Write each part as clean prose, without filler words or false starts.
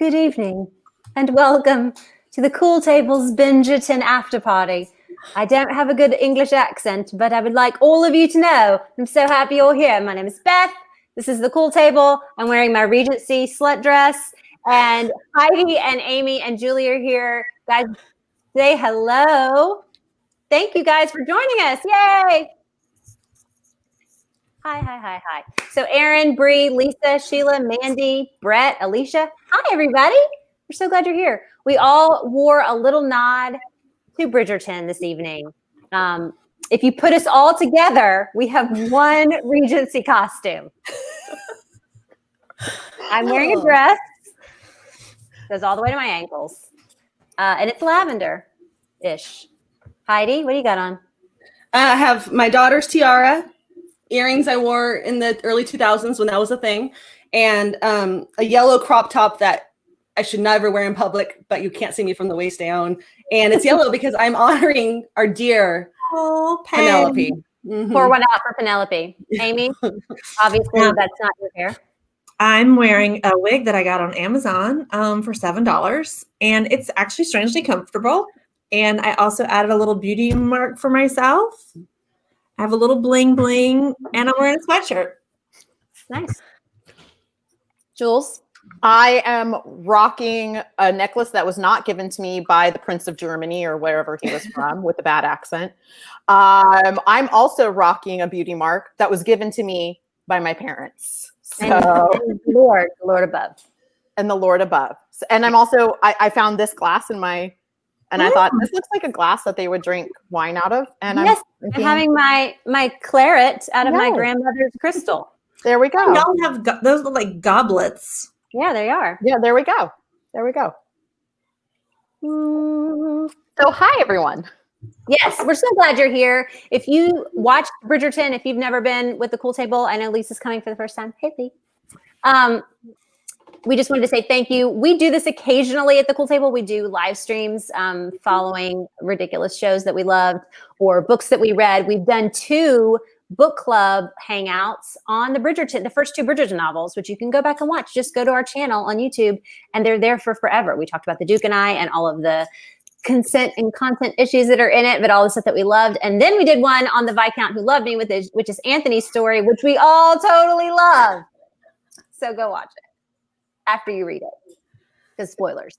good evening, and welcome to the Cool Table's Bingerton After Party. I don't have a good English accent, but I would like all of you to know I'm so happy you're here. My name is Beth. This is the Cool Table. I'm wearing my Regency slut dress, and Heidi and Amy and Julie are here. Guys, say hello. Thank you guys for joining us. Yay! Hi. So Erin, Bree, Lisa, Sheila, Mandy, Brett, Alicia. Hi, everybody. We're so glad you're here. We all wore a little nod to Bridgerton this evening. If you put us all together, we have one Regency costume. I'm wearing a dress. Goes all the way to my ankles. And it's lavender-ish. Heidi, what do you got on? I have my daughter's tiara, earrings I wore in the early 2000s when that was a thing, and a yellow crop top that I should never wear in public, but you can't see me from the waist down. And it's yellow because I'm honoring our dear Penelope. Mm-hmm. Pour one out for Penelope. Amy, obviously that's not your hair. I'm wearing a wig that I got on Amazon for $7, and it's actually strangely comfortable. And I also added a little beauty mark for myself. I have a little bling bling, and I'm wearing a sweatshirt. Nice. Jules? I am rocking a necklace that was not given to me by the Prince of Germany or wherever he was from with a bad accent. I'm also rocking a beauty mark that was given to me by my parents. So, and the Lord above. And the Lord above. And I'm also, I found this glass in my, and I thought, this looks like a glass that they would drink wine out of. And yes, I'm having my claret out of my grandmother's crystal. There we go. Y'all have those look like goblets. Yeah, they are. Yeah, there we go. So hi, everyone. Yes, we're so glad you're here. If you watched Bridgerton, if you've never been with the Cool Table, I know Lisa's coming for the first time. Hey, Lee. We just wanted to say thank you. We do this occasionally at the Cool Table. We do live streams following ridiculous shows that we loved or books that we read. We've done 2 book club hangouts on the first 2 Bridgerton novels, which you can go back and watch. Just go to our channel on YouTube, and they're there for forever. We talked about The Duke and I and all of the consent and content issues that are in it, but all the stuff that we loved. And then we did one on the Viscount Who Loved Me, which is Anthony's story, which we all totally love. So go watch it after you read it, because spoilers.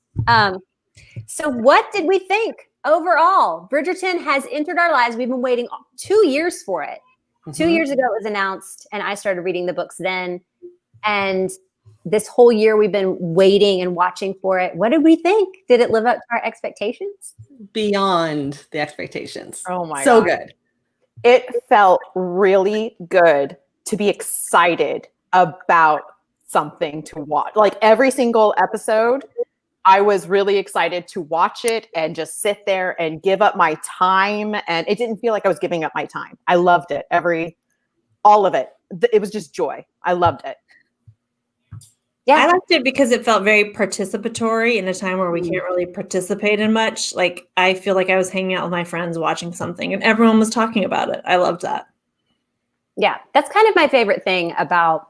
So what did we think overall? Bridgerton has entered our lives. We've been waiting 2 years for it. 2 years ago it was announced, and I started reading the books then. And this whole year we've been waiting and watching for it. What did we think? Did it live up to our expectations? Beyond the expectations. Oh my God. So good. It felt really good to be excited about something to watch. Like every single episode, I was really excited to watch it and just sit there and give up my time. And it didn't feel like I was giving up my time. I loved it. All of it. It was just joy. I loved it. Yeah, I liked it because it felt very participatory in a time where we can't really participate in much. Like, I feel like I was hanging out with my friends watching something and everyone was talking about it. I loved that. Yeah, that's kind of my favorite thing about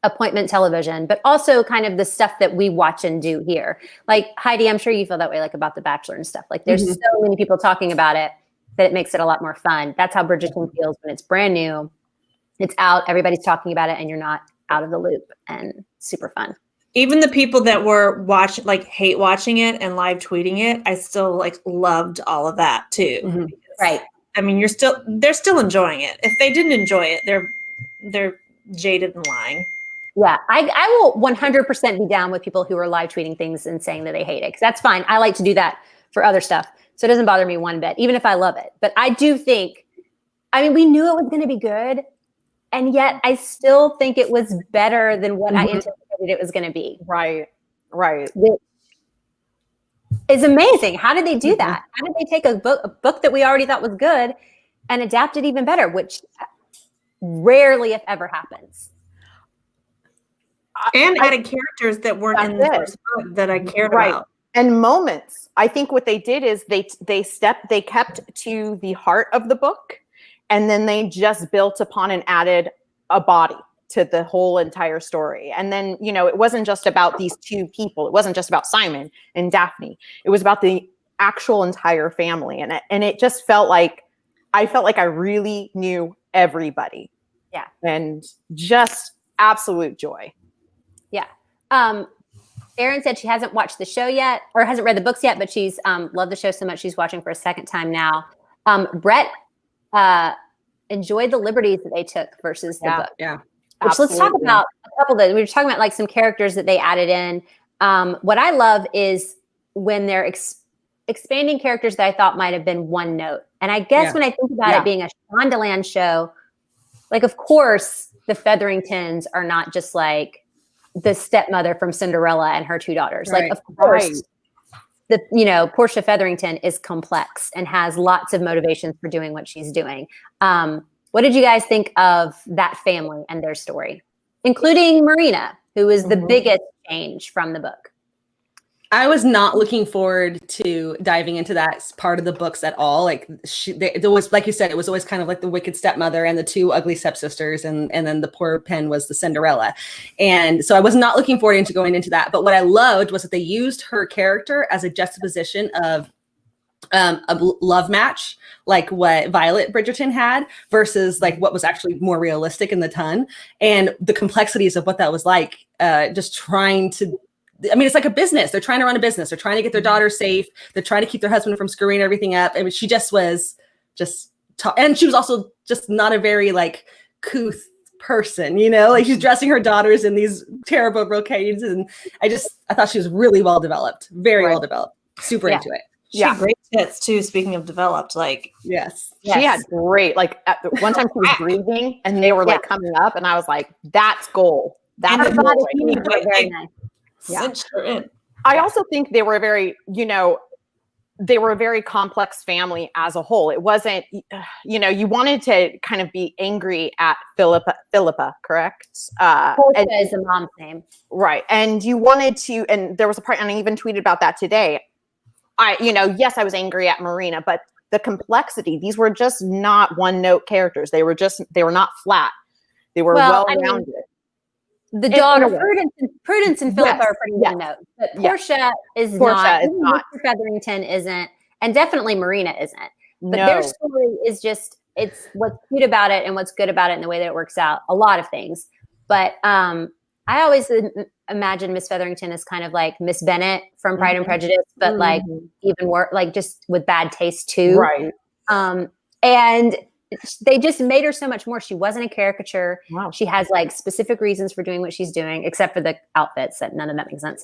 appointment television, but also kind of the stuff that we watch and do here. Like Heidi, I'm sure you feel that way, like about The Bachelor and stuff. Like there's so many people talking about it that it makes it a lot more fun. That's how Bridgerton feels when it's brand new. It's out, everybody's talking about it, and you're not out of the loop, and super fun. Even the people that were hate watching it and live tweeting it, I still loved all of that too. Mm-hmm. Right. I mean, they're still enjoying it. If they didn't enjoy it, they're jaded and lying. Yeah, I will 100% be down with people who are live tweeting things and saying that they hate it, because that's fine. I like to do that for other stuff. So it doesn't bother me one bit, even if I love it. But I do think, we knew it was going to be good. And yet I still think it was better than what I anticipated it was going to be. Right. Which is amazing. How did they do that? How did they take a book that we already thought was good and adapt it even better, which rarely, if ever, happens. And added characters that weren't in the first book that I cared about. And moments. I think what they did is they kept to the heart of the book, and then they just built upon and added a body to the whole entire story. And then, you know, it wasn't just about these two people. It wasn't just about Simon and Daphne. It was about the actual entire family. And it just felt like I really knew everybody. Yeah. And just absolute joy. Yeah. Erin said she hasn't watched the show yet or hasn't read the books yet, but she's loved the show so much she's watching for a second time now. Brett enjoyed the liberties that they took versus the book. Yeah. Which let's talk about a couple that we were talking about, like some characters that they added in. What I love is when they're expanding characters that I thought might have been one note. And I guess when I think about it being a Shondaland show, like, of course, the Featheringtons are not just like the stepmother from Cinderella and her two daughters. Right. Like, of course, Portia Featherington is complex and has lots of motivations for doing what she's doing. What did you guys think of that family and their story, including Marina, who is the biggest change from the book? I was not looking forward to diving into that part of the books at all. Like there was, like you said, it was always kind of like the wicked stepmother and the two ugly stepsisters, and then the poor Pen was the Cinderella. And so I was not looking forward into going into that. But what I loved was that they used her character as a juxtaposition of a love match, like what Violet Bridgerton had, versus like what was actually more realistic in the Ton, and the complexities of what that was like. Just trying to. I mean, it's like a business. They're trying to run a business. They're trying to get their daughter safe. They're trying to keep their husband from screwing everything up. I mean, she just was and she was also just not a very like couth person, you know, like she's dressing her daughters in these terrible brocades. And I thought she was really well developed, very well developed, super into it. She had great tits too. Speaking of developed, like, yes. She had great, like at one time she was breathing and they were like coming up and I was like, that's goal. That's her goal. Very nice. cinched her in. I also think they were a very complex family as a whole. It wasn't, you wanted to kind of be angry at Philippa, correct? Portia is the mom's name. Right. And you wanted to, and there was a part, and I even tweeted about that today. Yes, I was angry at Marina, but the complexity, these were just not one note characters. They were not flat. They were well-rounded. The daughter, Prudence and Philippa are pretty one note, but Portia is not. Mr. Featherington isn't, and definitely Marina isn't. But their story is just, it's what's cute about it and what's good about it and the way that it works out. A lot of things. But I always imagine Miss Featherington as kind of like Miss Bennet from Pride and Prejudice, but like even worse, like just with bad taste too. Right. And they just made her so much more. She wasn't a caricature. Wow. She has like specific reasons for doing what she's doing, except for the outfits. That none of that makes sense.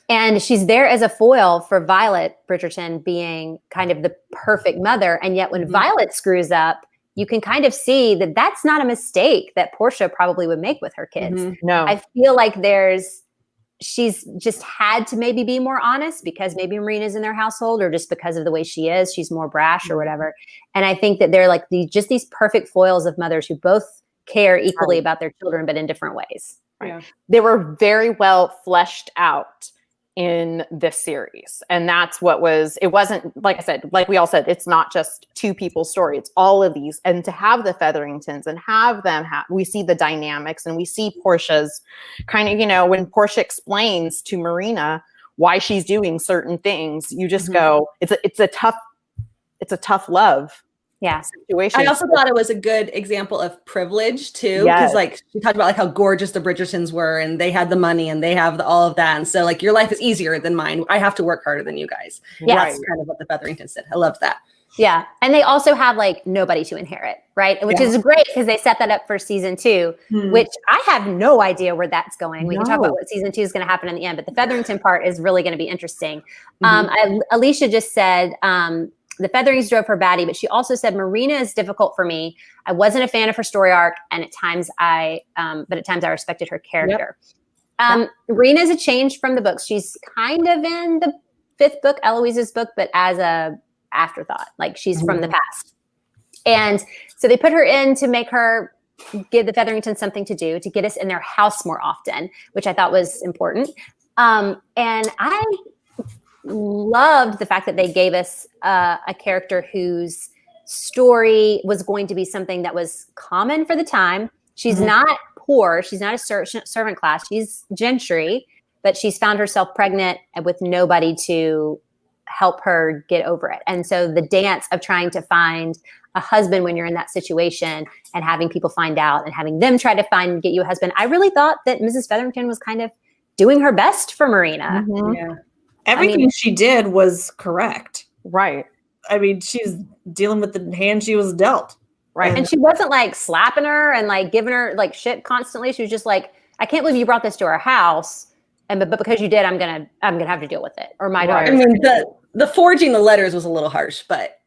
And she's there as a foil for Violet Bridgerton being kind of the perfect mother. And yet when Violet screws up, you can kind of see that that's not a mistake that Portia probably would make with her kids. No, I feel like she's just had to maybe be more honest because maybe Marina's in their household, or just because of the way she is, she's more brash or whatever. And I think that they're like these perfect foils of mothers who both care equally about their children, but in different ways. Right. Yeah. They were very well fleshed out in this series. And that's it wasn't, like I said, like we all said, it's not just two people's story. It's all of these. And to have the Featheringtons and have them, we see the dynamics and we see Portia's kind of, when Portia explains to Marina why she's doing certain things, you just go, it's a tough love. Yeah. Situation. I also thought it was a good example of privilege too, because like she talked about like how gorgeous the Bridgertons were, and they had the money and they have all of that, and so like your life is easier than mine. I have to work harder than you guys. Yeah, that's kind of what the Featheringtons said. I loved that. Yeah, and they also have like nobody to inherit, right? Which is great because they set that up for season 2, which I have no idea where that's going. We can talk about what season 2 is going to happen in the end, but the Featherington part is really going to be interesting. Alicia just said. The Featherings drove her batty, but she also said Marina is difficult for me. I wasn't a fan of her story arc, and at times I respected her character. Marina is a change from the books. She's kind of in the 5th book, Eloise's book, but as a afterthought, like she's from the past. And so they put her in to make her give the Featheringtons something to do, to get us in their house more often, which I thought was important. And I loved the fact that they gave us a character whose story was going to be something that was common for the time. She's not poor. She's not a servant class. She's gentry, but she's found herself pregnant with nobody to help her get over it. And so the dance of trying to find a husband when you're in that situation and having people find out and having them try to get you a husband. I really thought that Mrs. Featherington was kind of doing her best for Marina. Yeah. Everything she did was correct. Right. I mean, she's dealing with the hand she was dealt. Right. And she wasn't like slapping her and like giving her like shit constantly. She was just like, I can't believe you brought this to our house. But because you did, I'm gonna have to deal with it. Or my daughter. I mean, the forging the letters was a little harsh, but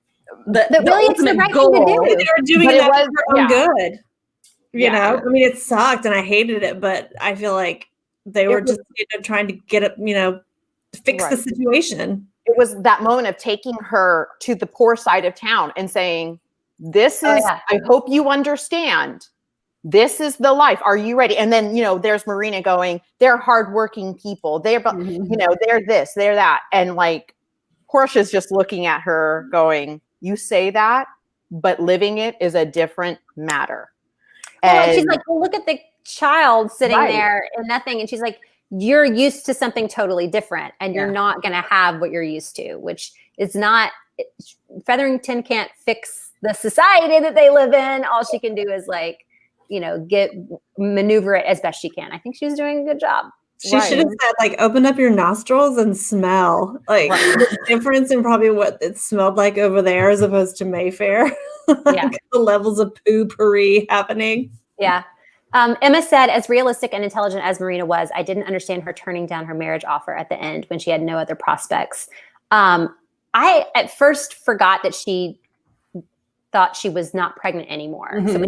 the really it's the ultimate right goal. thing to do. They were doing But it it was- for her own good. You Yeah. know, I mean, it sucked and I hated it, but I feel like they were just trying to get it, fix the Right. situation. It was that moment of taking her to the poor side of town and saying, this is, I hope you understand. This is the life. Are you ready? And then, there's Marina going, they're hardworking people. They're, they're this, they're that. And like, Portia's just looking at her going, you say that, but living it is a different matter. And she's like, well, look at the child sitting Right. there and nothing. And she's like, you're used to something totally different and you're not going to have what you're used to, which is not, Featherington can't fix the society that they live in. All she can do is like, maneuver it as best she can. I think she's doing a good job. She should have said, like, open up your nostrils and smell. Like, the difference in probably what it smelled like over there as opposed to Mayfair. Yeah. The levels of poo-pourri happening. Yeah. Emma said, as realistic and intelligent as Marina was, I didn't understand her turning down her marriage offer at the end when she had no other prospects. I at first forgot that she thought she was not pregnant anymore. So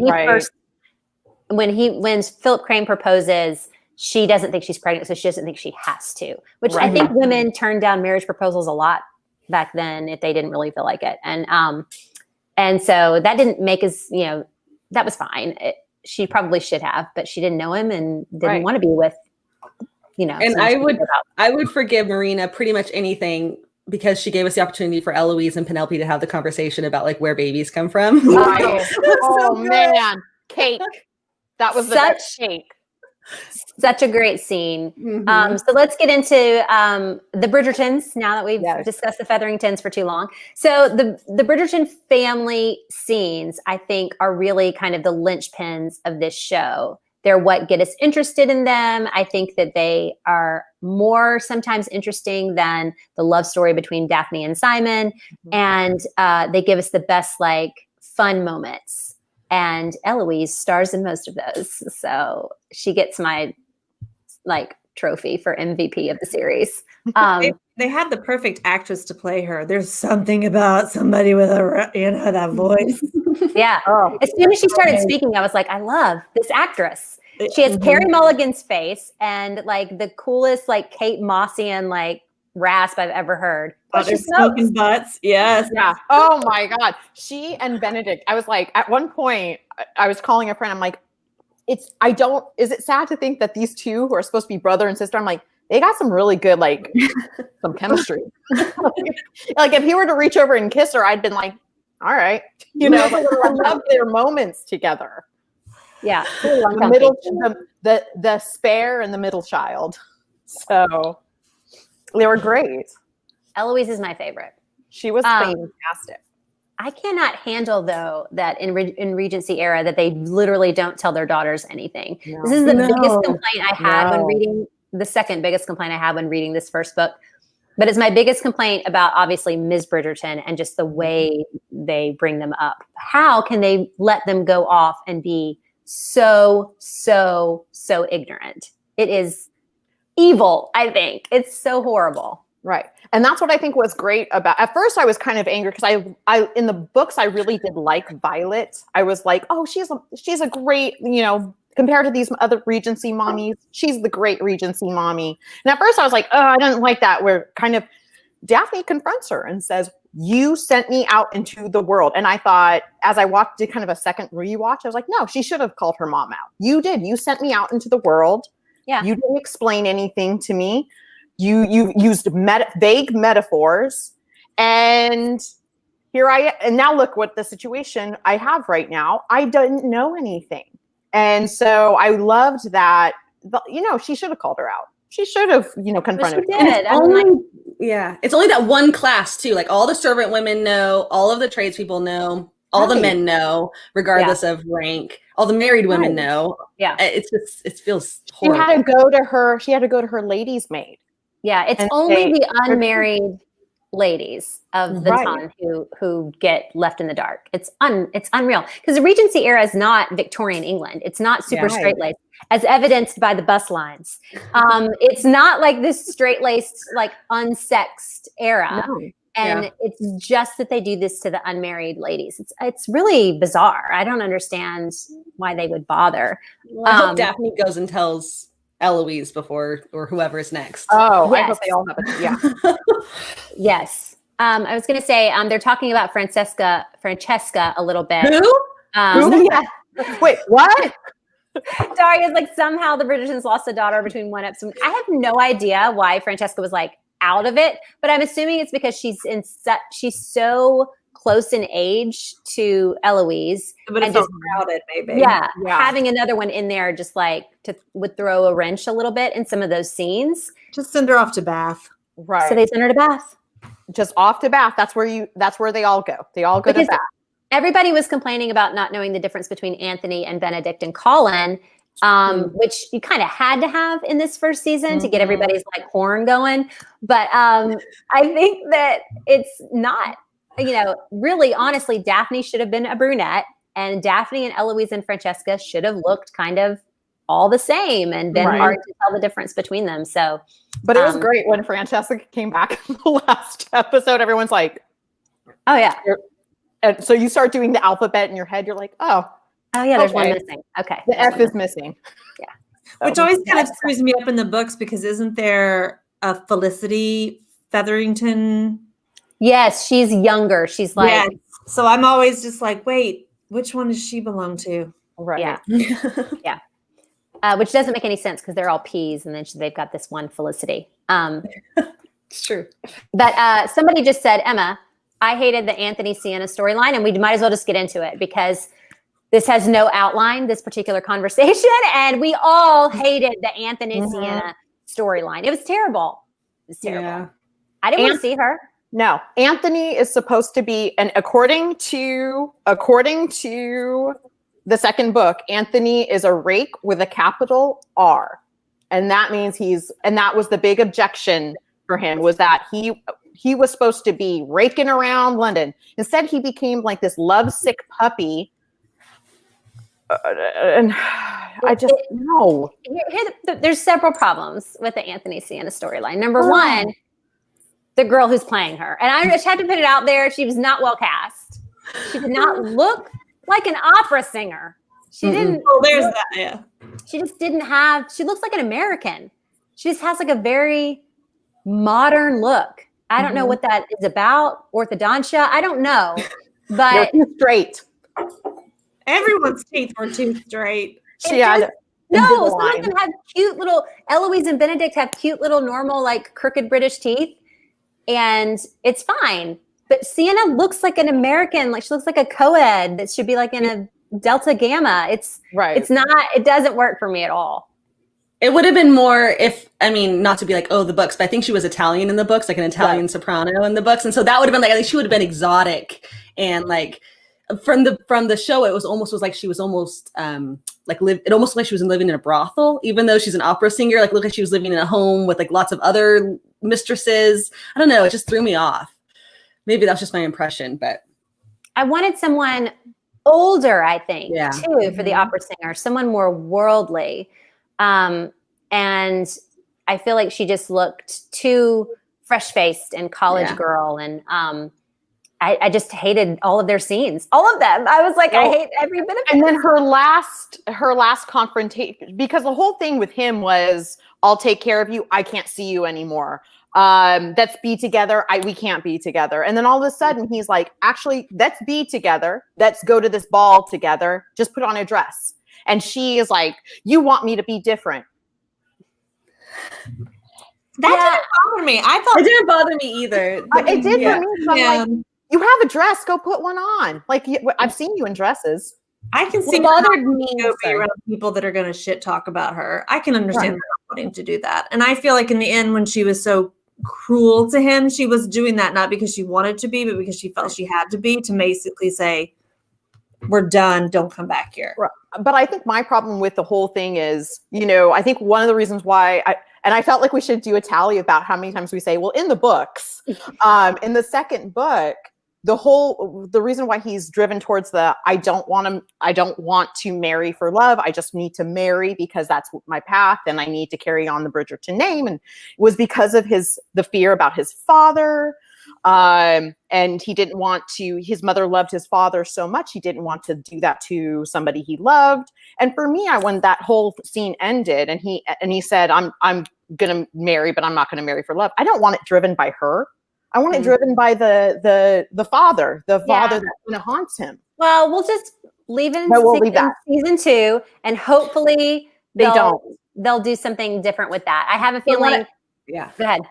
when Philip Crane proposes, she doesn't think she's pregnant, so she doesn't think she has to, which I think women turned down marriage proposals a lot back then if they didn't really feel like it. And so that didn't make us, that was fine. She probably should have, but she didn't know him and didn't want to be with, And I would forgive Marina pretty much anything because she gave us the opportunity for Eloise and Penelope to have the conversation about like where babies come from. Right. Man, cake. That was the best cake. Such a great scene. So let's get into the Bridgertons now that we've discussed the Featheringtons for too long. So the Bridgerton family scenes, I think, are really kind of the linchpins of this show. They're what get us interested in them. I think that they are more sometimes interesting than the love story between Daphne and Simon. And they give us the best like fun moments. And Eloise stars in most of those. So she gets my like trophy for MVP of the series. They had the perfect actress to play her. There's something about somebody with that voice. Yeah. As soon as she started speaking, I was like, I love this actress. She has Carey Mulligan's face and like the coolest like Kate Mossian like rasp I've ever heard. She's smoking butts. Yes. Yeah. Oh my God. She and Benedict. I was like, at one point, I was calling a friend. I'm like, is it sad to think that these two who are supposed to be brother and sister, I'm like, they got some really good, like, some chemistry. Like, if he were to reach over and kiss her, I'd been like, all right. I love their moments together. Yeah. The spare and the middle child. So they were great. Eloise is my favorite. She was fantastic. I cannot handle though that in Regency era that they literally don't tell their daughters anything. No. This is the biggest complaint I had when reading the second biggest complaint I had when reading this first book. But it's my biggest complaint about obviously Ms. Bridgerton and just the way they bring them up. How can they let them go off and be so ignorant? It is evil, I think. It's so horrible. Right. And that's what I think was great about, at first I was kind of angry because I in the books, I really did like Violet. I was like, oh, she's a great, compared to these other Regency mommies, she's the great Regency mommy. And at first I was like, oh, I don't like that. Where kind of Daphne confronts her and says, you sent me out into the world. And I thought, as I did kind of a second rewatch, I was like, no, she should have called her mom out. You did. You sent me out into the world. Yeah. You didn't explain anything to me. You used vague metaphors, and and now look what the situation I have right now. I didn't know anything. And so I loved that. She should have called her out. She should have, confronted she her. did. It's only that one class too. Like all the servant women know, all of the tradespeople know, all the men know, regardless of rank. All the married women know. Yeah. It feels horrible. She had to go to her lady's maid. Yeah, it's only the unmarried ladies of the time who get left in the dark. It's unreal because the Regency era is not Victorian England. It's not super straight-laced, as evidenced by the bus lines. It's not like this straight-laced, like unsexed era. No. And it's just that they do this to the unmarried ladies. It's really bizarre. I don't understand why they would bother. Well, I hope Daphne goes and tells Eloise before, or whoever is next. Oh, yes. I hope they all have it. Yeah. Yes. I was going to say, they're talking about Francesca a little bit. Who? Yeah. Wait, what? Daria's like, somehow the Bridgertons lost a daughter between one episode. I have no idea why Francesca was like out of it, but I'm assuming it's because she's so close in age to Eloise. But it's so crowded, maybe. Yeah. Having another one in there just like would throw a wrench a little bit in some of those scenes. Just send her off to Bath. Right. So they send her to Bath. Just off to Bath. That's where they all go. They all go to Bath. Everybody was complaining about not knowing the difference between Anthony and Benedict and Colin, which you kind of had to have in this first season to get everybody's like horn going. But I think that it's not, really honestly, Daphne should have been a brunette, and Daphne and Eloise and Francesca should have looked kind of all the same and been hard to tell the difference between them. So, but it was great when Francesca came back in the last episode. Everyone's like, "Oh yeah." And so you start doing the alphabet in your head. You're like, "Oh yeah, there's one missing." Okay, the F is missing. Yeah, which always kind of screws me up in the books because isn't there a Felicity Featherington? Yes, she's younger. She's like, yes. So I'm always just like, wait, which one does she belong to? Right. Yeah. Yeah. Which doesn't make any sense because they're all P's, and then they've got this one Felicity. It's true. But somebody just said, Emma, I hated the Anthony Sienna storyline, and we might as well just get into it because this has no outline, this particular conversation, and we all hated the Anthony Sienna storyline. It was terrible. It was terrible. Yeah. I didn't want to see her. No, Anthony is supposed to be, and according to the second book, Anthony is a rake with a capital R. And that means and that was the big objection for him, was that he was supposed to be raking around London. Instead, he became like this lovesick puppy. And I just, no. There's several problems with the Anthony Sienna storyline. Number one, the girl who's playing her. And I just had to put it out there. She was not well cast. She did not look like an opera singer. She didn't. Oh, there's that. Yeah. She just didn't have. She looks like an American. She just has like a very modern look. I don't know what that is about. Orthodontia. I don't know. But you're too straight. Everyone's teeth were too straight. No, some of them have cute little. Eloise and Benedict have cute little normal like crooked British teeth, and it's fine. But Sienna looks like an American, like she looks like a co-ed that should be like in a Delta Gamma. It's not, it doesn't work for me at all. It would have been more not to be like, the books, but I think she was Italian in the books, like an Italian soprano in the books. And so that would have been like, I think she would have been exotic. And like from the show, it was almost like she was living in a brothel, even though she's an opera singer, like look like she was living in a home with like lots of other mistresses. I don't know. It just threw me off. Maybe that's just my impression, but I wanted someone older, I think, too, for the opera singer, someone more worldly. And I feel like she just looked too fresh-faced and college girl. And I just hated all of their scenes, all of them. I was like, I hate every bit of it. And then her last confrontation, because the whole thing with him was, I'll take care of you. I can't see you anymore. Let's be together. We can't be together. And then all of a sudden he's like, actually, let's be together. Let's go to this ball together. Just put on a dress. And she is like, you want me to be different. That didn't bother me. I thought it didn't bother me either. It did for me. So I'm like, you have a dress, go put one on. Like I've seen you in dresses. I can see What her bothered me. go be Sorry. around people that are going to shit talk about her. I can understand her not wanting to do that. And I feel like in the end, when she was so cruel to him, she was doing that not because she wanted to be, but because she felt she had to be, to basically say, we're done. Don't come back here. Right. But I think my problem with the whole thing is, I think one of the reasons why I felt like we should do a tally about how many times we say, well, in the books, in the second book, the reason why he's driven towards I don't want to marry for love. I just need to marry because that's my path and I need to carry on the Bridgerton name. And it was because of the fear about his father. And he didn't want to, his mother loved his father so much. He didn't want to do that to somebody he loved. And for me, when that whole scene ended and he said, I'm going to marry, but I'm not going to marry for love. I don't want it driven by her. I want it driven by the father that kind of haunts him. Well, we'll just leave it that. Season 2, and hopefully they'll do something different with that. I have a feeling. Yeah. Go ahead.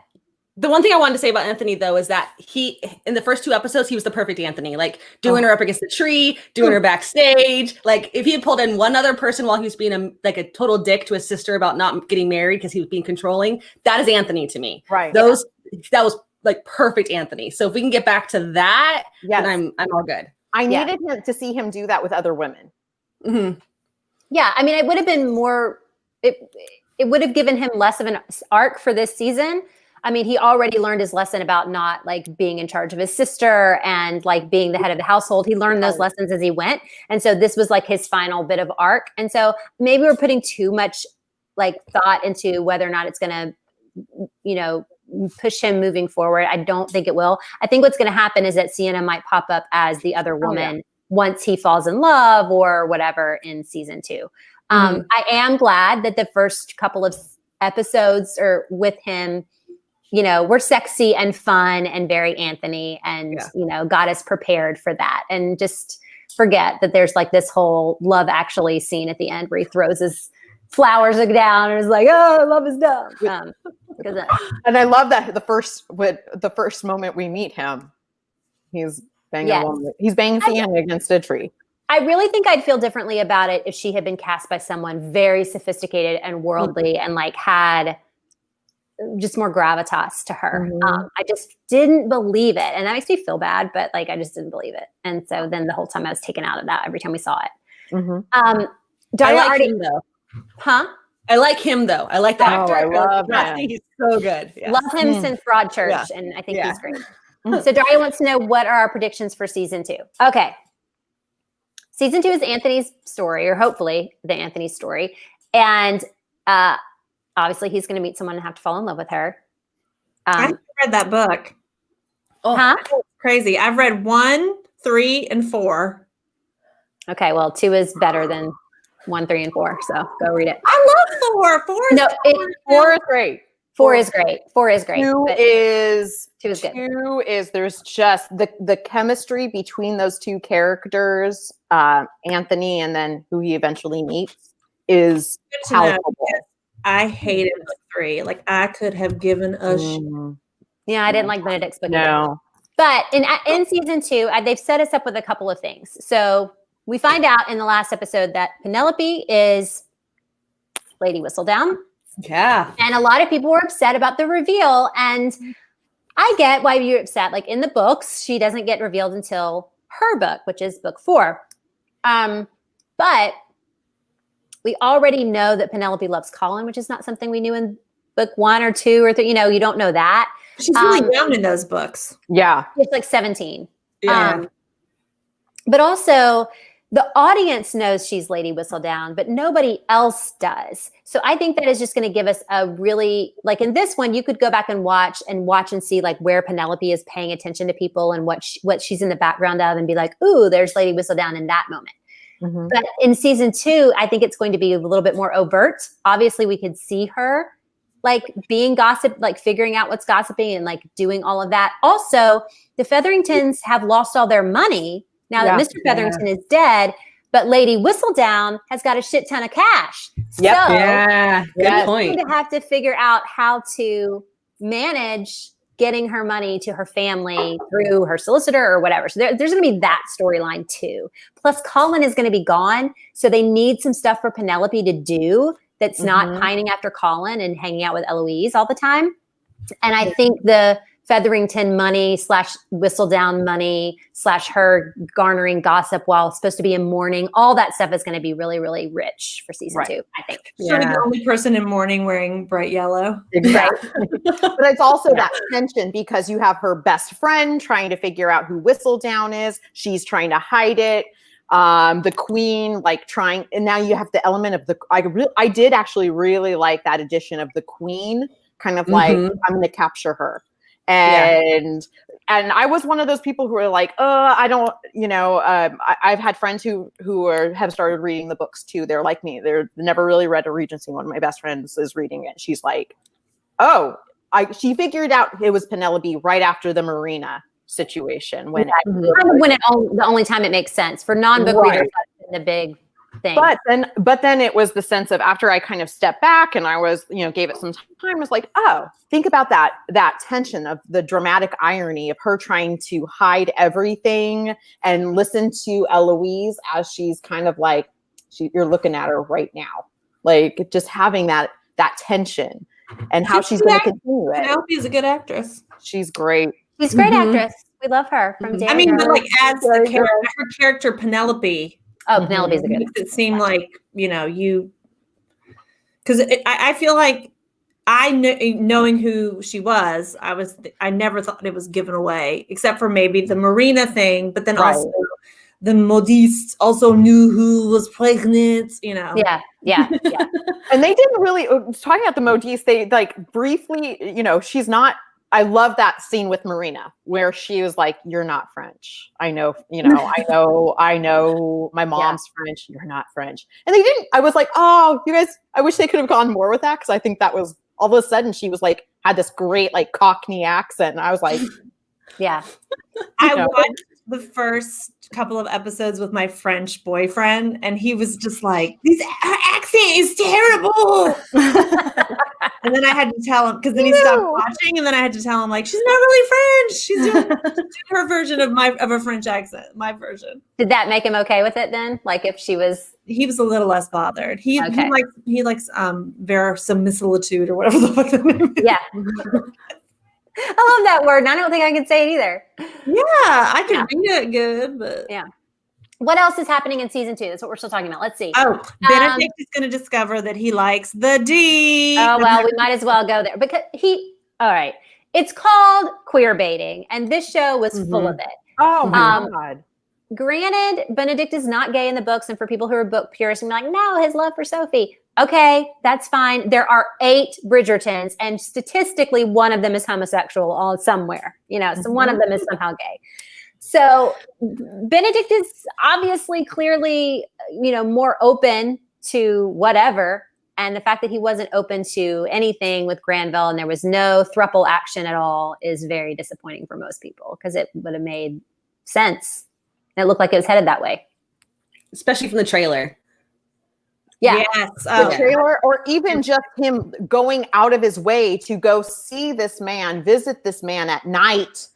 The one thing I wanted to say about Anthony, though, is that in the first 2 episodes, he was the perfect Anthony, like doing her up against the tree, doing her backstage. Like if he had pulled in one other person while he was being a total dick to his sister about not getting married because he was being controlling, that is Anthony to me. Right. That was like perfect Anthony. So if we can get back to that, then I'm all good. I needed him to see him do that with other women. Mm-hmm. Yeah, I mean, it would have been more. It would have given him less of an arc for this season. I mean, he already learned his lesson about not like being in charge of his sister and like being the head of the household. He learned those lessons as he went. And so this was like his final bit of arc. And so maybe we're putting too much like thought into whether or not it's going to, push him moving forward. I don't think it will. I think what's going to happen is that Sienna might pop up as the other woman once he falls in love or whatever in season 2. I am glad that the first couple of episodes are with him, we're sexy and fun and very Anthony and, got us prepared for that. And just forget that there's like this whole Love Actually scene at the end where he throws his flowers down and is like, oh, love is dumb. And I love that the first moment we meet him, he's banging a woman. He's banging Sienna against a tree. I really think I'd feel differently about it if she had been cast by someone very sophisticated and worldly and like had just more gravitas to her. I just didn't believe it. And that makes me feel bad, but like, I just didn't believe it. And so then the whole time I was taken out of that every time we saw it. I like him though. Huh? I like him though. I like the actor. I love him. He's so good. Yeah. Love him since Broadchurch, and I think he's great. So Daria wants to know what are our predictions for season 2. Okay. Season 2 is Anthony's story, or hopefully the Anthony story. And obviously he's going to meet someone and have to fall in love with her. I read that book. Huh? That's crazy. I've read 1, 3, and 4. Okay, well, 2 is better than 1, 3, and 4. So go read it. I love 4. 4 is 4 is great. 4 is great. 4 is great. 2 is good. 2 is there's just the chemistry between those two characters, Anthony and then who he eventually meets, is palpable. I hated 3. Like I could have given a Yeah, I didn't like Benedict's book. No. But in season 2, they've set us up with a couple of things. So we find out in the last episode that Penelope is Lady Whistledown. Yeah. And a lot of people were upset about the reveal. And I get why you're upset. Like in the books, she doesn't get revealed until her book, which is book 4. But we already know that Penelope loves Colin, which is not something we knew in book 1 or 2 or 3. You don't know that. She's really young in those books. Yeah. It's like 17. Yeah. But also the audience knows she's Lady Whistledown, but nobody else does. So I think that is just going to give us a really, like in this one, you could go back and watch and see like where Penelope is paying attention to people and what she's in the background of and be like, ooh, there's Lady Whistledown in that moment. But in season 2, I think it's going to be a little bit more overt. Obviously, we could see her like being gossip, like figuring out what's gossiping and like doing all of that. Also, the Featheringtons have lost all their money now that Mr. Featherington is dead, but Lady Whistledown has got a shit ton of cash. Yep. So Good point. we're going to have to figure out how to manage getting her money to her family through her solicitor or whatever. So there's going to be that storyline too. Plus Colin is going to be gone. So they need some stuff for Penelope to do that's not pining after Colin and hanging out with Eloise all the time. And I think the Featherington money / Whistledown money / her garnering gossip while supposed to be in mourning, all that stuff is going to be really, really rich for season 2, I think. Sort of the only person in mourning wearing bright yellow. Exactly. But it's also that tension because you have her best friend trying to figure out who Whistledown is. She's trying to hide it. The queen trying, and now you have the element of I did actually really like that addition of the queen, kind of I'm going to capture her. And I was one of those people who were like, I don't, I've had friends who have started reading the books too. They're like me. They're never really read a Regency. One of my best friends is reading it. She's like, she figured out it was Penelope right after the Marina situation the only time it makes sense for non-book readers. That's been the big thing. But then it was the sense of after I kind of stepped back and I was, gave it some time, I was like, think about that tension of the dramatic irony of her trying to hide everything and listen to Eloise as she's kind of like, you're looking at her right now, like just having that tension and how she's going to continue it. Penelope is a good actress. She's great. She's a great actress. We love her from I mean, but as the her character Penelope. Oh, Penelope's a good. It seemed like because I feel like knowing who she was, I never thought it was given away, except for maybe the Marina thing. But then also the modiste also knew who was pregnant. Yeah. And they didn't really talking about the modiste. They briefly, she's not. I love that scene with Marina where she was like, "You're not French. I know, I know my mom's French. You're not French." And they didn't. I was like, "Oh, you guys, I wish they could have gone more with that." Cause I think that was all of a sudden she was like, had this great Cockney accent. And I was like, yeah, I watched the first couple of episodes with my French boyfriend and he was just like, her accent is terrible. And then I had to tell him, because then he stopped watching, and then I had to tell him, she's not really French. She's doing her version of a French accent, my version. Did that make him okay with it then? If she was... He was a little less bothered. He likes verisimilitude or whatever the fuck that name is. Yeah. I love that word, and I don't think I can say it either. Yeah, I can read it good, but... Yeah. What else is happening in season 2? That's what we're still talking about. Let's see. Oh, Benedict is going to discover that he likes the D. Oh, well, we might as well go there. Because all right. It's called queer baiting, and this show was full of it. Oh, my God. Granted, Benedict is not gay in the books, and for people who are book purists and be like, no, his love for Sophie. Okay, that's fine. There are 8 Bridgertons, and statistically, one of them is homosexual somewhere. So one of them is somehow gay. So Benedict is obviously clearly, more open to whatever. And the fact that he wasn't open to anything with Granville and there was no throuple action at all is very disappointing for most people because it would have made sense. And it looked like it was headed that way. Especially from the trailer. Yeah. Yes. The trailer, or even just him going out of his way to go see this man, visit this man at night.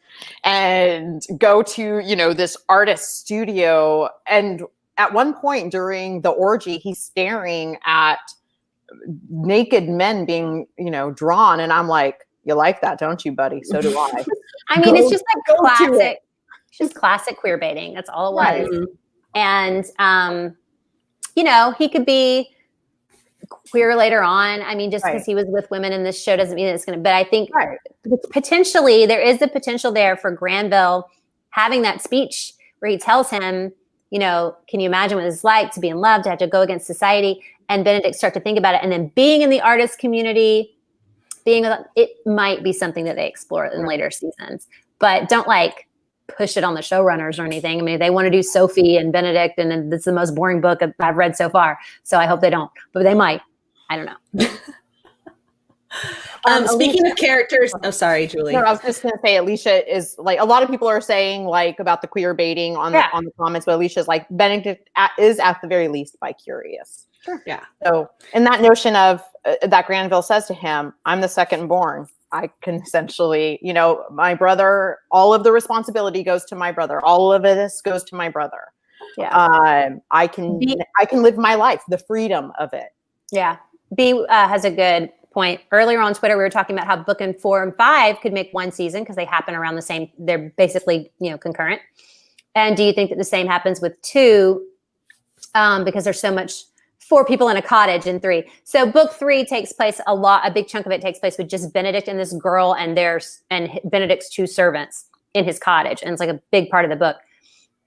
And go to, this artist studio. And at one point during the orgy, he's staring at naked men being, drawn. And I'm like, you like that, don't you, buddy? So do I. I mean, it's just classic. It's just classic queer baiting. That's all it was. Right. And, he could be queer later on. I mean, just because he was with women in this show doesn't mean it's going to, but I think potentially there is the potential there for Granville having that speech where he tells him, can you imagine what it's like to be in love, to have to go against society, and Benedict start to think about it. And then being in the artist community, it might be something that they explore in later seasons, but don't push it on the showrunners or anything. I mean, they want to do Sophie and Benedict, and it's the most boring book I've read so far. So I hope they don't, but they might. I don't know. Speaking of characters, sorry, Julie. No, I was just going to say, Alicia is a lot of people are saying about the queer baiting on the comments, but Alicia's Benedict is at the very least bi-curious. Sure. Yeah. So, and that notion of that Granville says to him, "I'm the second born. I can essentially, my brother, all of the responsibility goes to my brother. All of this goes to my brother. Yeah. I can live my life, the freedom of it. Yeah. B has a good point. Earlier on Twitter, we were talking about how book 4 and 5 could make one season because they happen around the same. They're basically, concurrent. And do you think that the same happens with 2? Because there's so much 4 people in a cottage in 3. So book 3 takes place a big chunk of it takes place with just Benedict and this girl and Benedict's 2 servants in his cottage. And it's like a big part of the book.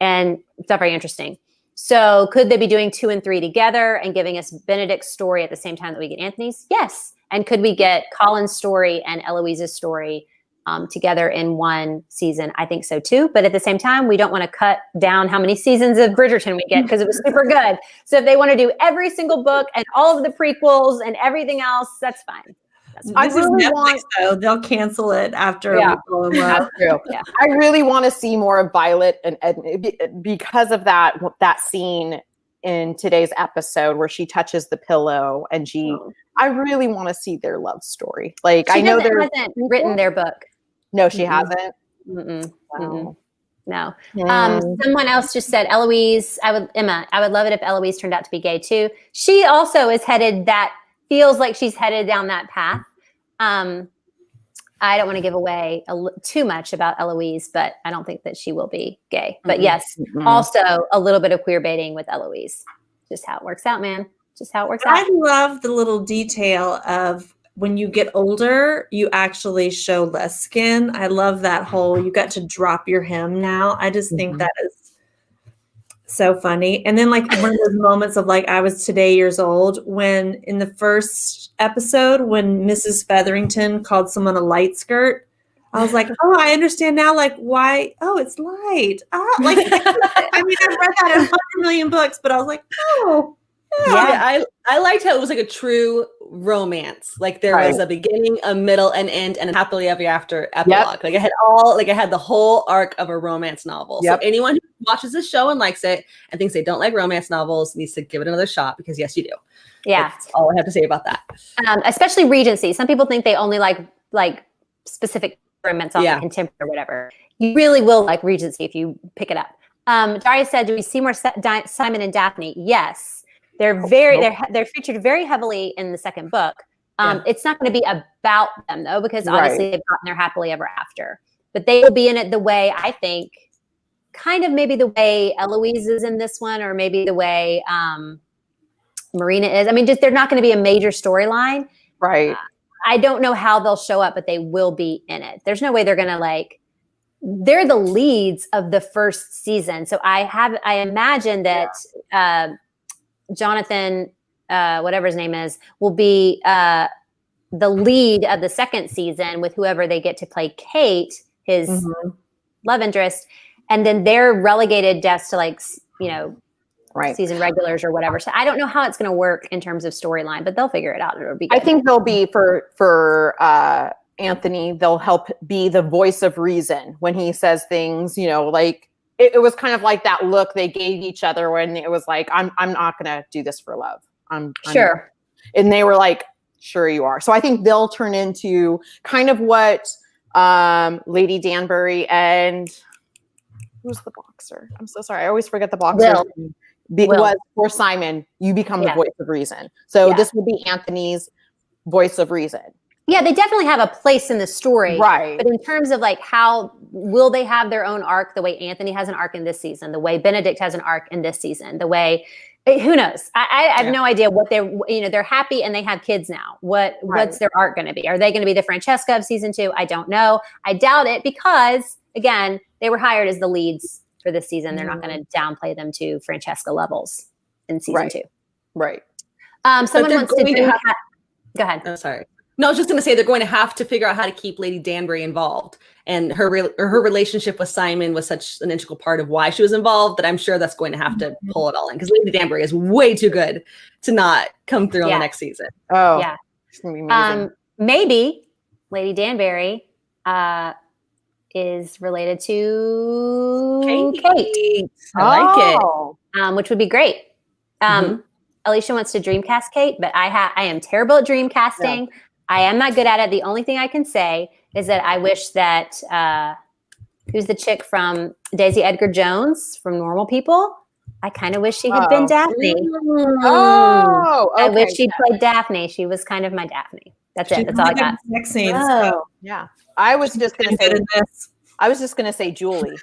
And it's not very interesting. So could they be doing 2 and 3 together and giving us Benedict's story at the same time that we get Anthony's? Yes. And could we get Colin's story and Eloise's story together in one season? I think so too. But at the same time, we don't want to cut down how many seasons of Bridgerton we get because it was super good. So if they want to do every single book and all of the prequels and everything else, that's fine. This is Netflix, though. They'll cancel it after. Yeah, that's true. Yeah. I really want to see more of Violet and because of that scene in today's episode where she touches the pillow and I really want to see their love story. Like she I know hasn't written their book. No, she hasn't. Wow. No. Someone else just said Eloise. I would love it if Eloise turned out to be gay too. She also is feels like she's headed down that path. I don't want to give away too much about Eloise, but I don't think that she will be gay. But yes, also a little bit of queer baiting with Eloise. Just how it works out, man. Just how it works out. I love the little detail of when you get older, you actually show less skin. I love that whole, you got to drop your hem now. I just think that is so funny. And then like one of those moments of like, I was today years old when in the first episode, when Mrs. Featherington called someone a light skirt, I was like, oh, I understand now. Like why? Oh, it's light. Like, I mean, I've read that in 100 million books, but I was like, oh, yeah. I liked how it was like a true romance. Like there was a beginning, a middle, an end, and a happily ever after epilogue. Like I had the whole arc of a romance novel. So anyone who watches this show and likes it and thinks they don't like romance novels needs to give it another shot because yes, you do. Yeah. That's all I have to say about that. Especially Regency. Some people think they only like specific romance on contemporary or whatever. You really will like Regency if you pick it up. Daria said, do we see more Simon and Daphne? Yes. They're they're featured very heavily in the second book. It's not going to be about them though, because obviously they've gotten their happily ever after. But they will be in it the way I think, kind of maybe the way Eloise is in this one, or maybe the way Marina is. I mean, just they're not going to be a major storyline. Right. I don't know how they'll show up, but they will be in it. There's no way they're going to they're the leads of the first season. So I imagine that Jonathan, whatever his name is, will be the lead of the second season with whoever they get to play Kate, his love interest. And then they're relegated just to season regulars or whatever. So I don't know how it's going to work in terms of storyline, but they'll figure it out. It'll be good. I think they'll be for Anthony, they'll help be the voice of reason when he says things, like it was kind of like that look they gave each other when it was like, I'm not going to do this for love. I'm sure. And they were like, sure you are. So I think they'll turn into kind of what Lady Danbury and who's the boxer? I'm so sorry. I always forget the boxer. Was for Simon, you become the voice of reason. So this will be Anthony's voice of reason. Yeah, they definitely have a place in the story. Right. But in terms of how will they have their own arc, the way Anthony has an arc in this season, the way Benedict has an arc in this season, the way, who knows? I have no idea what they're happy and they have kids now. What's their arc going to be? Are they going to be the Francesca of season 2? I don't know. I doubt it because, again, they were hired as the leads for this season. They're not going to downplay them to Francesca levels in season 2. Right. Someone wants to do Go ahead. I'm sorry. No, I was just going to say they're going to have to figure out how to keep Lady Danbury involved, and her relationship with Simon was such an integral part of why she was involved that I'm sure that's going to have to pull it all in because Lady Danbury is way too good to not come through on the next season. Oh, yeah, it's going to be amazing. Maybe Lady Danbury is related to Kate. I like it, which would be great. Alicia wants to dreamcast Kate, but I am terrible at dreamcasting. I am not good at it. The only thing I can say is that I wish that who's the chick from Daisy Edgar Jones from Normal People? I kind of wish she had been Daphne. Oh, okay. I wish she'd played Daphne. She was kind of my Daphne. That's it. That's all I got. Sex scenes. Oh, yeah. I was just gonna say. this. I was just gonna say Julie.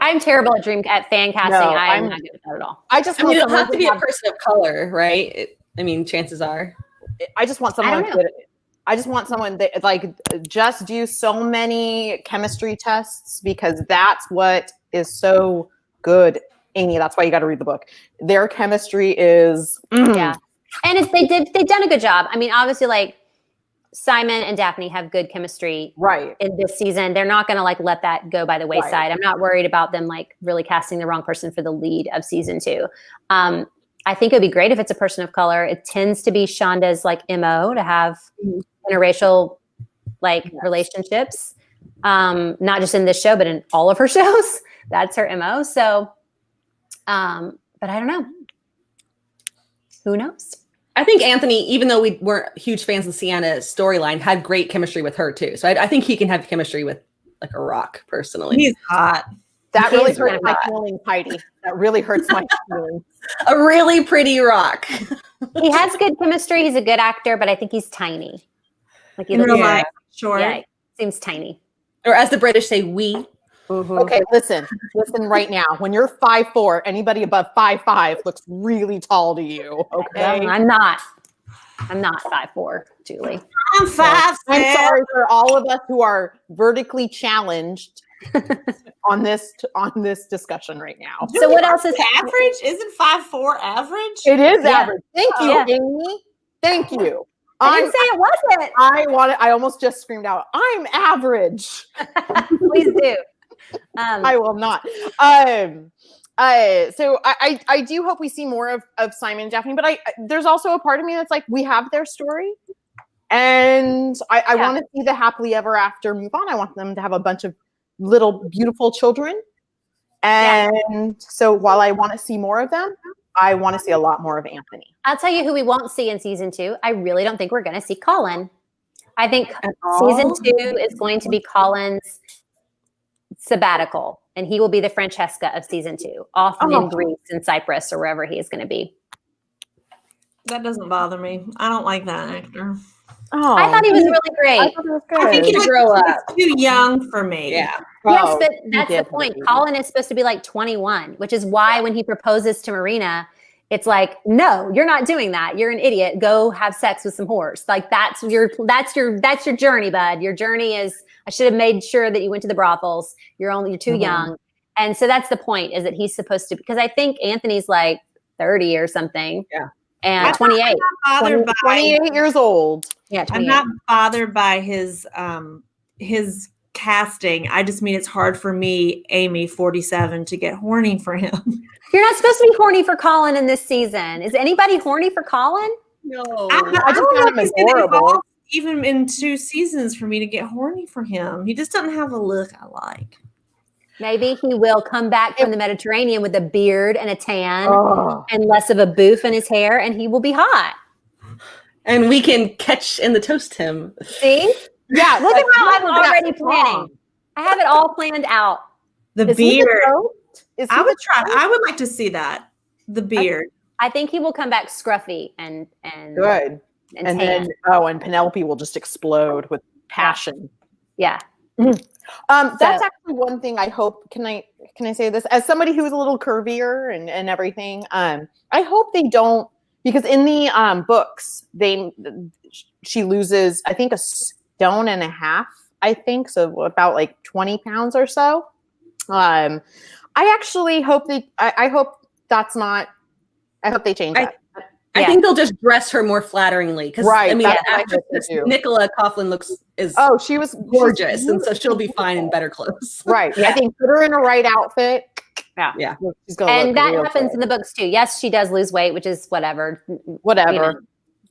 I'm terrible at fan casting. No, I'm not good at that at all. I just I mean, want you don't someone have to be a person of color, right? I mean, chances are. I just want someone know. good. I just want someone that like just do so many chemistry tests because that's what is so good. Amy, that's why you got to read the book. Their chemistry is Yeah, and they've done a good job. I mean, obviously, like Simon and Daphne have good chemistry right. in this season. They're not going to like let that go by the wayside. Right. I'm not worried about them like really casting the wrong person for the lead of season 2. I think it'd be great if it's a person of color. It tends to be Shonda's like MO to have interracial like relationships, not just in this show, but in all of her shows. That's her MO. So, but I don't know. Who knows? I think Anthony, even though we weren't huge fans of Sienna's storyline, had great chemistry with her too. So I think he can have chemistry with like a Rock personally. He's hot. That He really is hurts really my hot. feelings, Heidi. That really hurts my feelings. A really pretty Rock. He has good chemistry. He's a good actor, but I think he's tiny. Like he In looks, real life, short. yeah, seems tiny. Or as the British say, we. Okay, listen right now. When you're 5'4", anybody above 5'5" looks really tall to you. Okay, Well, I'm not 5'4", Julie. I'm 5'6". I'm sorry for all of us who are vertically challenged on this discussion right now. So what else is average? Isn't 5'4" average? It is Yeah. average. Thank you, Yeah. Amy. Thank you. I didn't say it wasn't. I almost just screamed out, I'm average. Please do. I will not. So I do hope we see more of Simon and Daphne, but there's also a part of me that's like, we have their story. And I want to see the happily ever after move on. I want them to have a bunch of little beautiful children. And so while I want to see more of them, I want to see a lot more of Anthony. I'll tell you who we won't see in season 2. I really don't think we're going to see Colin. I think all? season 2 is going to be Colin's sabbatical, and he will be the Francesca of season 2, off in Greece and Cyprus or wherever he is going to be. That doesn't bother me. I don't like that actor. Oh, I thought he was really great. I thought it was good. I think he'd grow up. He's too young for me. Yeah. Yes, Oh, but he that's the did. point. Colin is supposed to be like 21, which is why when he proposes to Marina, it's like, no, you're not doing that. You're an idiot. Go have sex with some whores. Like that's your journey, bud. Your journey is, I should have made sure that you went to the brothels. You're too young. And so that's the point, is that he's supposed to, because I think Anthony's like 30 or something. Yeah. And 28. I'm not bothered by 28 years old. Yeah, I'm 28. not bothered by his casting. I just mean it's hard for me, Amy, 47, to get horny for him. You're not supposed to be horny for Colin in this season. Is anybody horny for Colin? No. I just don't found know him if he's gonna adorable. evolve even in 2 seasons for me to get horny for him. He just doesn't have a look I like. Maybe he will come back from the Mediterranean with a beard and a tan Oh. and less of a boof in his hair, and he will be hot. And we can catch in the toast him. See? Yeah, Look at how I'm that's already wrong. planning. I have it all planned out. The Is he the beard. goat? Is he I would the try. goat? I would like to see that. The beard. I think he will come back scruffy and Good. and And tan. then and Penelope will just explode with passion. Yeah. That's So- actually one thing I hope. Can I say this as somebody who's a little curvier and everything? I hope they don't, because in the books she loses, I think, 1.5 stones. I think so, about like 20 pounds or so. I actually hope I hope that's not. I hope they change that. I Yeah. think they'll just dress her more flatteringly. Because Right, I mean, that's the what I actress hope they do. Nicola Coughlan is Oh, she was gorgeous, and so she'll be fine in better clothes. Right. Yeah. I think put her in a right outfit. Yeah. She's gonna look And that real happens good. in the books too. Yes, she does lose weight, which is whatever. Whatever. you know,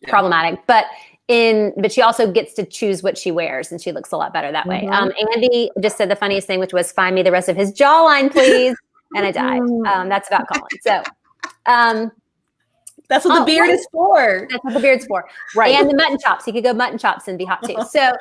Yeah. problematic. But she also gets to choose what she wears, and she looks a lot better that way. Andy just said the funniest thing, which was, "Find me the rest of his jawline, please." And I died. That's about Colin. So, That's what the beard is for. That's what the beard's for. Right. And the mutton chops. He could go mutton chops and be hot too. So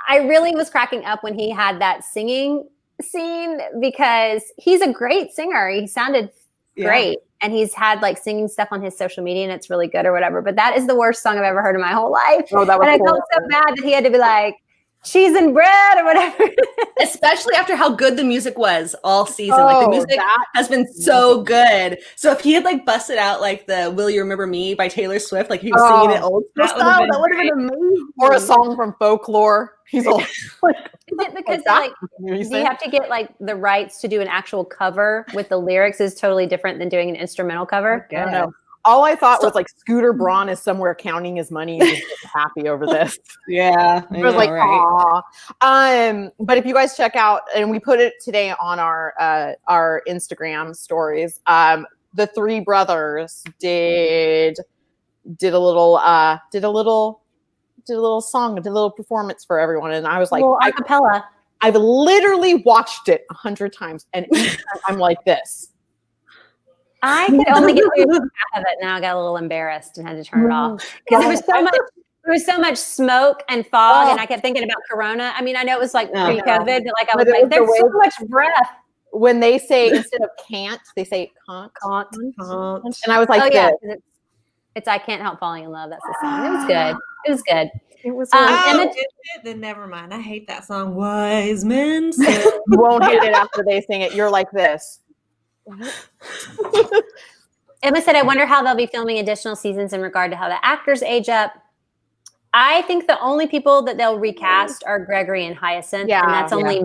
I really was cracking up when he had that singing scene because he's a great singer. He sounded great. And he's had like singing stuff on his social media and it's really good or whatever. But that is the worst song I've ever heard in my whole life. Oh, that was and I felt so bad that he had to be like, cheese and bread or whatever. Especially after how good the music was all season. Like the music has been so good. So if he had like busted out like the Will You Remember Me by Taylor Swift, like he was singing it old style, that would have been amazing. Or a song from Folklore. He's all like, Is it because like do you have to get like the rights to do an actual cover with the lyrics is totally different than doing an instrumental cover? I don't know. All I thought was like Scooter Braun is somewhere counting his money and just happy over this. Yeah. I was like, aw. But if you guys check out, and we put it today on our Instagram stories, the three brothers did a little song, did a little performance for everyone. And I was like, acapella. I've literally watched it 100 times, and each time I'm like this. I could only get through half of it. Now I got a little embarrassed and had to turn it off because there was so much smoke and fog, and I kept thinking about Corona. I mean, I know it was like pre-COVID, but like I was like, there's so much breath. When they say instead of can't, they say can't. And I was like, it's I Can't Help Falling in Love. That's the song. It was good. It was good. It was. Then never mind. I hate that song. Wise men say. You won't hate it after they sing it. You're like this. Emma said, I wonder how they'll be filming additional seasons in regard to how the actors age up. I think the only people that they'll recast are Gregory and Hyacinth. And that's only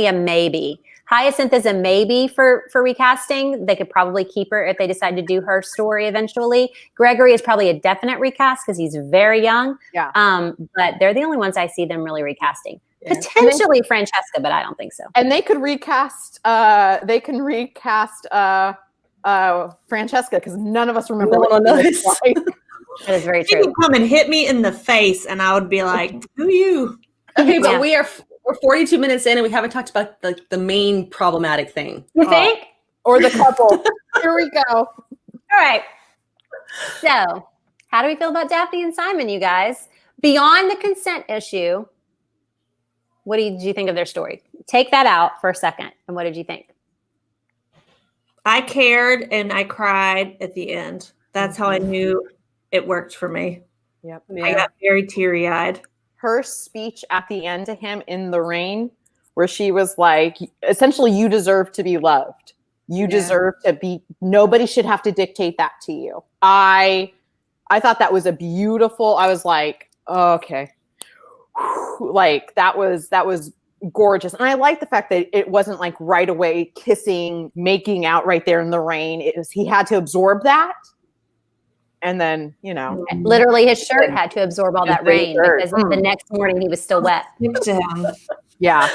a maybe. Hyacinth is a maybe for recasting. They could probably keep her if they decide to do her story eventually. Gregory is probably a definite recast because he's very young. Yeah. But they're the only ones I see them really recasting. Yeah. Potentially Francesca, but I don't think so. And they could recast. They can recast Francesca because none of us remember. That is very true. She would come and hit me in the face, and I would be like, "Who are you?" Okay, but we're 42 minutes in, and we haven't talked about the main problematic thing. You think? Or the couple? Here we go. All right. So, how do we feel about Daphne and Simon, you guys? Beyond the consent issue. What did you think of their story? Take that out for a second. And what did you think? I cared and I cried at the end. That's how I knew it worked for me. Yep. I got very teary-eyed. Her speech at the end to him in the rain, where she was like, essentially, you deserve to be loved. You deserve to be, nobody should have to dictate that to you. I thought that was a beautiful, I was like, oh, okay. Like that was gorgeous. And I like the fact that it wasn't like right away kissing, making out right there in the rain. It was, he had to absorb that. And then, literally his shirt had to absorb all that rain because the next morning he was still wet. Yeah.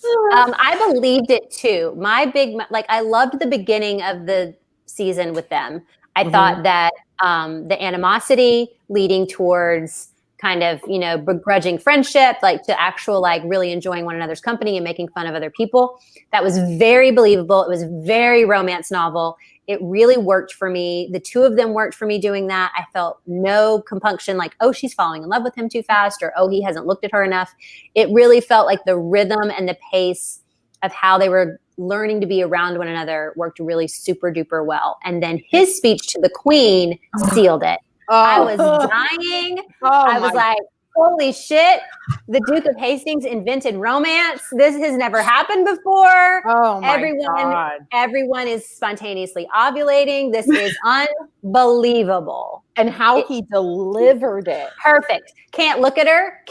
I believed it too. I loved the beginning of the season with them. I thought that the animosity leading towards kind of, begrudging friendship, like to actual, like really enjoying one another's company and making fun of other people. That was very believable. It was very romance novel. It really worked for me. The two of them worked for me doing that. I felt no compunction, like, oh, she's falling in love with him too fast, or, oh, he hasn't looked at her enough. It really felt like the rhythm and the pace of how they were learning to be around one another worked really super duper well. And then his speech to the queen sealed it. I was dying. I was like, holy shit, the Duke of Hastings invented romance. This has never happened before. Oh my God. Everyone is spontaneously ovulating. This is unbelievable. And how he delivered it. Perfect. Can't look at her.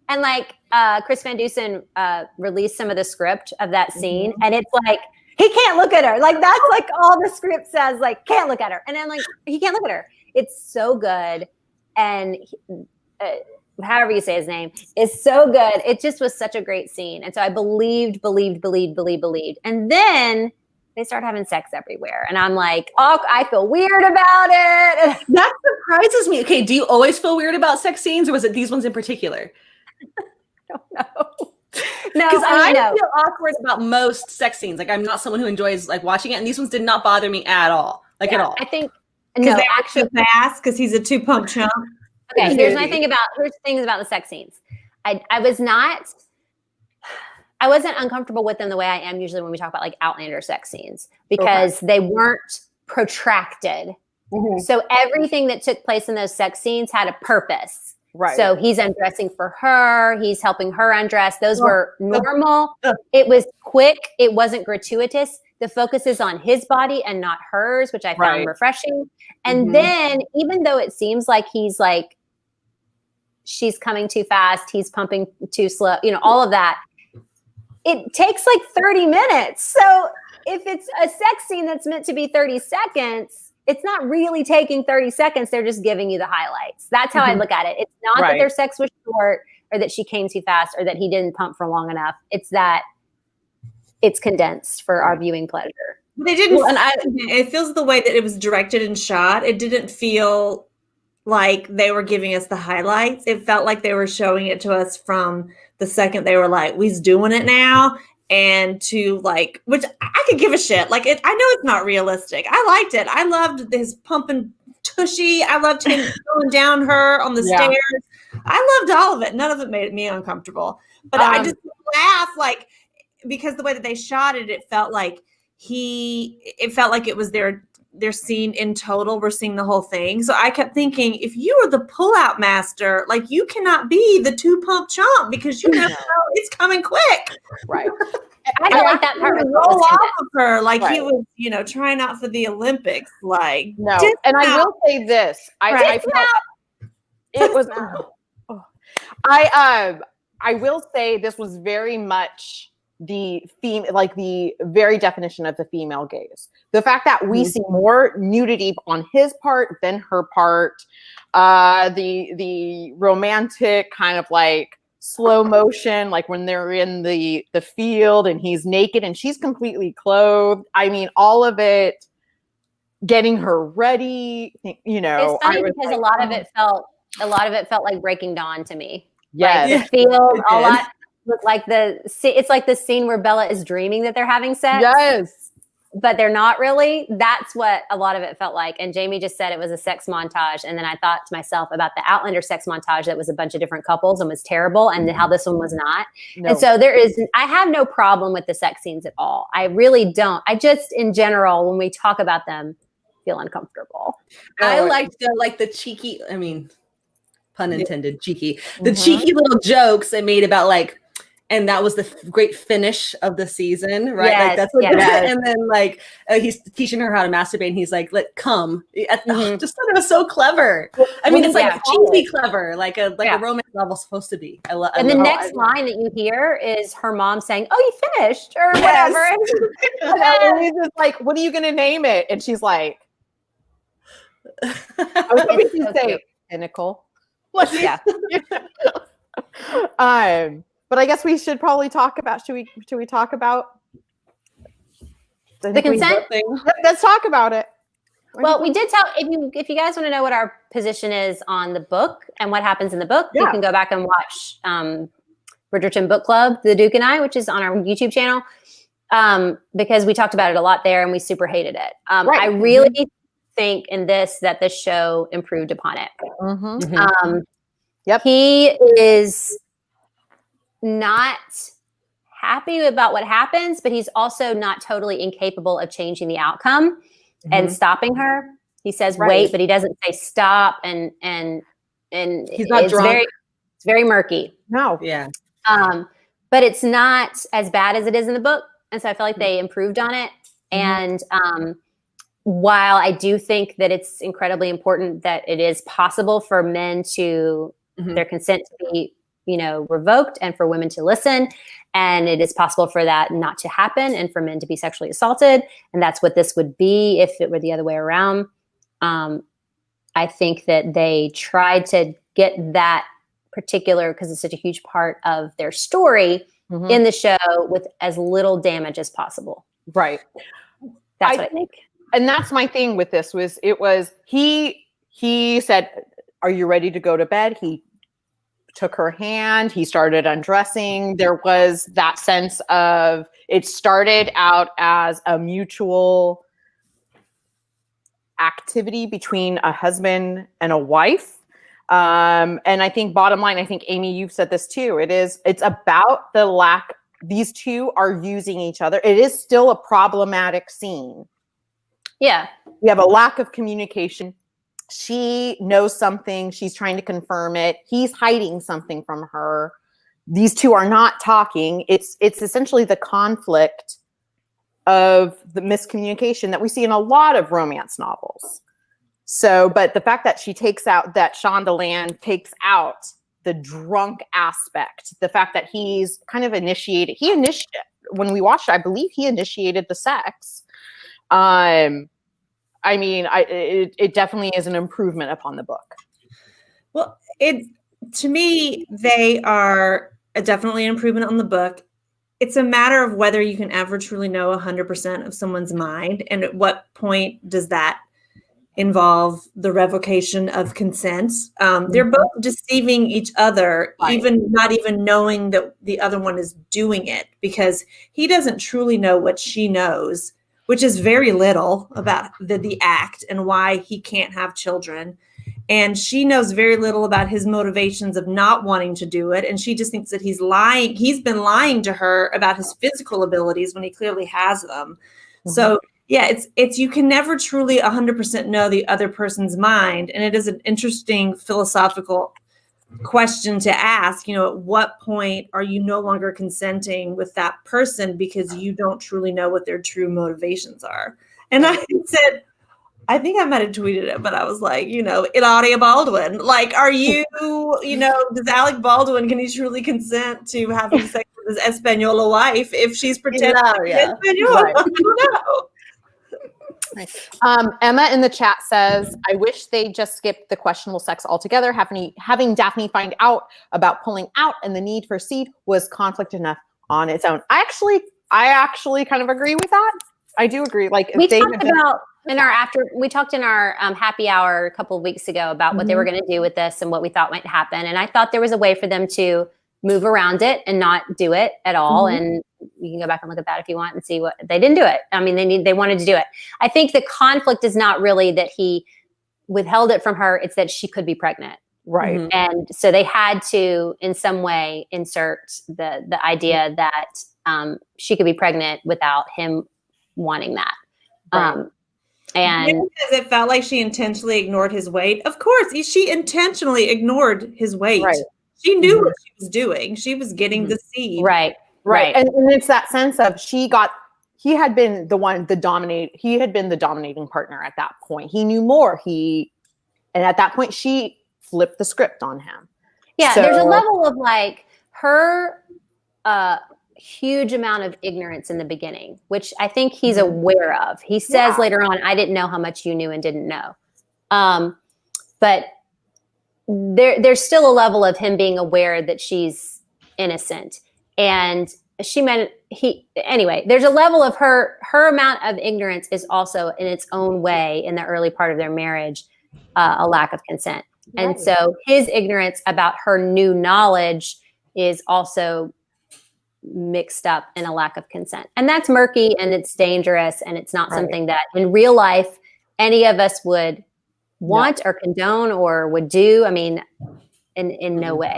And like Chris Van Dusen released some of the script of that scene. And it's like, he can't look at her. Like that's like all the script says, like, can't look at her. And then like, he can't look at her. It's so good. And however you say his name is so good. It just was such a great scene. And so I believed. And then they start having sex everywhere. And I'm like, oh, I feel weird about it. That surprises me. Okay. Do you always feel weird about sex scenes, or was it these ones in particular? I don't know. No, because I feel awkward about most sex scenes. Like I'm not someone who enjoys like watching it. And these ones did not bother me at all. At all. I think Because No, they were actually, too fast. Because he's a 2-pump chump. okay. Here's things about the sex scenes. I wasn't uncomfortable with them the way I am usually when we talk about like Outlander sex scenes because they weren't protracted. Mhm. So everything that took place in those sex scenes had a purpose. Right. So he's undressing for her. He's helping her undress. Those were normal. It was quick. It wasn't gratuitous. The focus is on his body and not hers, which I found refreshing. And then even though it seems like he's like, she's coming too fast, he's pumping too slow, all of that, it takes like 30 minutes. So if it's a sex scene that's meant to be 30 seconds, it's not really taking 30 seconds. They're just giving you the highlights. That's how I look at it. It's not that their sex was short or that she came too fast or that he didn't pump for long enough. It's that it's condensed for our viewing pleasure. But it didn't. It feels the way that it was directed and shot. It didn't feel like they were giving us the highlights. It felt like they were showing it to us from the second they were like, "We's doing it now," and to like, which I could give a shit. Like, I know it's not realistic. I liked it. I loved his pumping tushy. I loved him going down her on the stairs. I loved all of it. None of it made me uncomfortable. But I just laugh like because the way that they shot it, it felt like it was their scene in total. We're seeing the whole thing. So I kept thinking, if you were the pullout master, like you cannot be the 2-pump chump because you know it's coming quick. Right. I don't like that part. Roll off of her like he was, trying out for the Olympics. Like no. And I will say this. I felt it was. I will say this was very much the theme, like the very definition of the female gaze. The fact that we see more nudity on his part than her part, the romantic kind of like slow motion, like when they're in the field and he's naked and she's completely clothed. I mean, all of it, getting her ready. It's funny because a lot of it felt like Breaking Dawn to me. Yes. Like the field, a lot. Look like it's like the scene where Bella is dreaming that they're having sex. Yes. But they're not really. That's what a lot of it felt like. And Jamie just said it was a sex montage. And then I thought to myself about the Outlander sex montage that was a bunch of different couples and was terrible and how this one was not. No. And so I have no problem with the sex scenes at all. I really don't. I just, in general, when we talk about them, feel uncomfortable. I liked the cheeky, pun intended, cheeky. The cheeky little jokes they made about like, and that was the great finish of the season, right? Yes, like that's what and then like he's teaching her how to masturbate, and he's like, "Let come." Just thought it was so clever. I mean, it's like cheesy clever, like a romance novel's supposed to be. And the next line that you hear is her mom saying, "Oh, you finished," or whatever. And he's just like, "What are you gonna name it?" And she's like, "I was going to say pinnacle." Yeah. But I guess we should probably talk about. Should we talk about the consent thing? Let's talk about it. Well, we did tell if you guys want to know what our position is on the book and what happens in the book, you can go back and watch Bridgerton Book Club, The Duke and I, which is on our YouTube channel, because we talked about it a lot there and we super hated it. I really think in this that the show improved upon it. He is not happy about what happens, but he's also not totally incapable of changing the outcome and stopping her. He says wait, but he doesn't say stop, and he's not drunk. It's very murky. No. Yeah. But it's not as bad as it is in the book, and so I feel like they improved on it. And while I do think that it's incredibly important that it is possible for men to their consent to be revoked and for women to listen. And it is possible for that not to happen and for men to be sexually assaulted. And that's what this would be if it were the other way around. I think that they tried to get that particular, because it's such a huge part of their story in the show, with as little damage as possible. Right. That's what I think. And that's my thing with this he said, "Are you ready to go to bed?" He took her hand. He started undressing. There was that sense of, it started out as a mutual activity between a husband and a wife. And I think bottom line, I think Amy, you've said this too. It's about the lack. These two are using each other. It is still a problematic scene. Yeah. We have a lack of communication. She knows something. She's trying to confirm it. He's hiding something from her. These two are not talking. It's essentially the conflict of the miscommunication that we see in a lot of romance novels. So, but the fact that Shondaland takes out the drunk aspect, the fact that he's kind of initiated, when we watched, I believe he initiated the sex. It definitely is an improvement upon the book. Well, to me, they are definitely an improvement on the book. It's a matter of whether you can ever truly know 100% of someone's mind, and at what point does that involve the revocation of consent. They're both deceiving each other, Right. not even knowing that the other one is doing it, because he doesn't truly know what she knows, which is very little about the act and why he can't have children. And she knows very little about his motivations of not wanting to do it. And she just thinks that he's lying. He's been lying to her about his physical abilities when he clearly has them. Mm-hmm. So yeah, it's you can never truly 100% know the other person's mind. And it is an interesting philosophical question to ask, at what point are you no longer consenting with that person because you don't truly know what their true motivations are? And I said, I think I might have tweeted it, but I was like, Ilaria Baldwin, like, are you, does Alec Baldwin, can he truly consent to having sex with his Española wife if she's pretending to be Española? Right. I don't know. Emma in the chat says, I wish they just skipped the questionable sex altogether. Having Daphne find out about pulling out and the need for seed was conflict enough on its own. I actually kind of agree with that. I do agree. Like we talked in our happy hour a couple of weeks ago about what they were going to do with this and what we thought might happen. And I thought there was a way for them to move around it and not do it at all. Mm-hmm. And you can go back and look at that if you want and see what they didn't do it. I mean, they wanted to do it. I think the conflict is not really that he withheld it from her. It's that she could be pregnant. Right. Mm-hmm. And so they had to, in some way, insert the idea that she could be pregnant without him wanting that. Right. And because it felt like she intentionally ignored his weight. Of course, she intentionally ignored his weight. Right. She knew what she was doing. She was getting the seed. Right. And it's that sense of he had been the dominating partner at that point. He knew more. And at that point she flipped the script on him. Yeah. So, there's a level of like her huge amount of ignorance in the beginning, which I think he's aware of. He says later on, I didn't know how much you knew and didn't know. But there's still a level of him being aware that she's innocent. And there's a level of her amount of ignorance is also in its own way in the early part of their marriage, a lack of consent. Right. And so his ignorance about her new knowledge is also mixed up in a lack of consent. And that's murky and it's dangerous. And it's not something that in real life, any of us would want or condone or would do. I mean, in no way.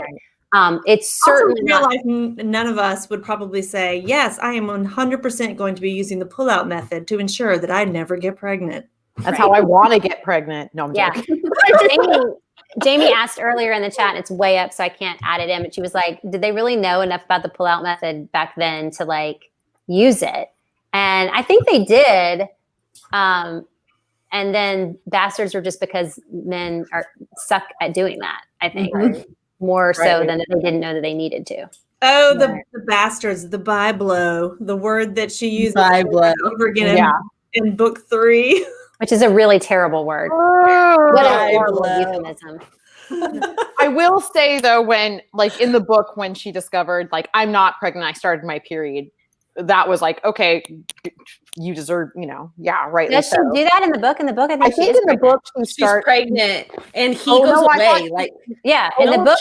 It's certainly in real life, none of us would probably say, yes, I am 100% going to be using the pull-out method to ensure that I never get pregnant. That's how I want to get pregnant. No, I'm joking. Jamie asked earlier in the chat, and it's way up, so I can't add it in, but she was like, did they really know enough about the pull-out method back then to like use it? And I think they did. And then bastards are just because men suck at doing that, I think. More so than that they didn't know that they needed to. Oh, the bastards, the byblow, the word that she used over again in book 3. Which is a really terrible word. What a horrible euphemism. I will say though, when like in the book, when she discovered like, I'm not pregnant, I started my period. That was like, okay, you deserve, right. Does she do that in the book? In the book, I think in the book she's pregnant, and he goes away. In the book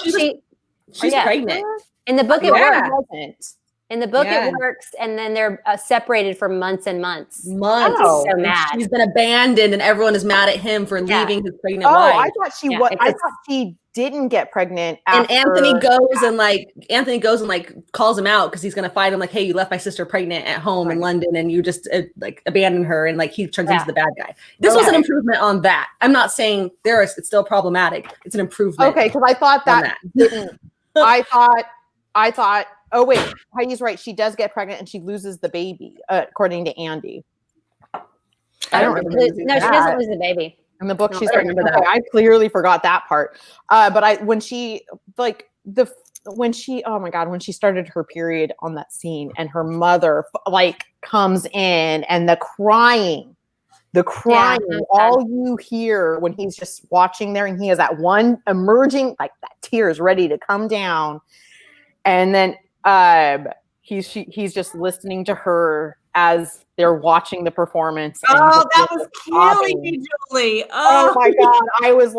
she's pregnant. In the book, it wasn't. In the book, Yeah. it works, and then they're separated for months and months. Months. So And mad. She's been abandoned, and everyone is mad at him for leaving his pregnant Oh, wife. I thought she Yeah, was. it's I a- thought she didn't get pregnant. And after Anthony goes and calls him out because he's gonna fight him. Like, hey, you left my sister pregnant at home in London, and you just abandoned her, and he turns into the bad guy. This was an improvement on that. I'm not saying it's still problematic. It's an improvement. Okay, because I thought that didn't. I thought. Oh wait, Heidi's right. She does get pregnant, and she loses the baby, according to Andy. I don't remember. No, she doesn't lose the baby. In the book, No, she's I don't pregnant. remember Okay, I clearly forgot that part. But when she when she started her period on that scene, and her mother comes in, and the crying, all you hear when he's just watching there, and he has that one emerging, that tear is ready to come down, and then he's just listening to her as they're watching the performance. Oh, that was killing me, Julie. Oh my God. I was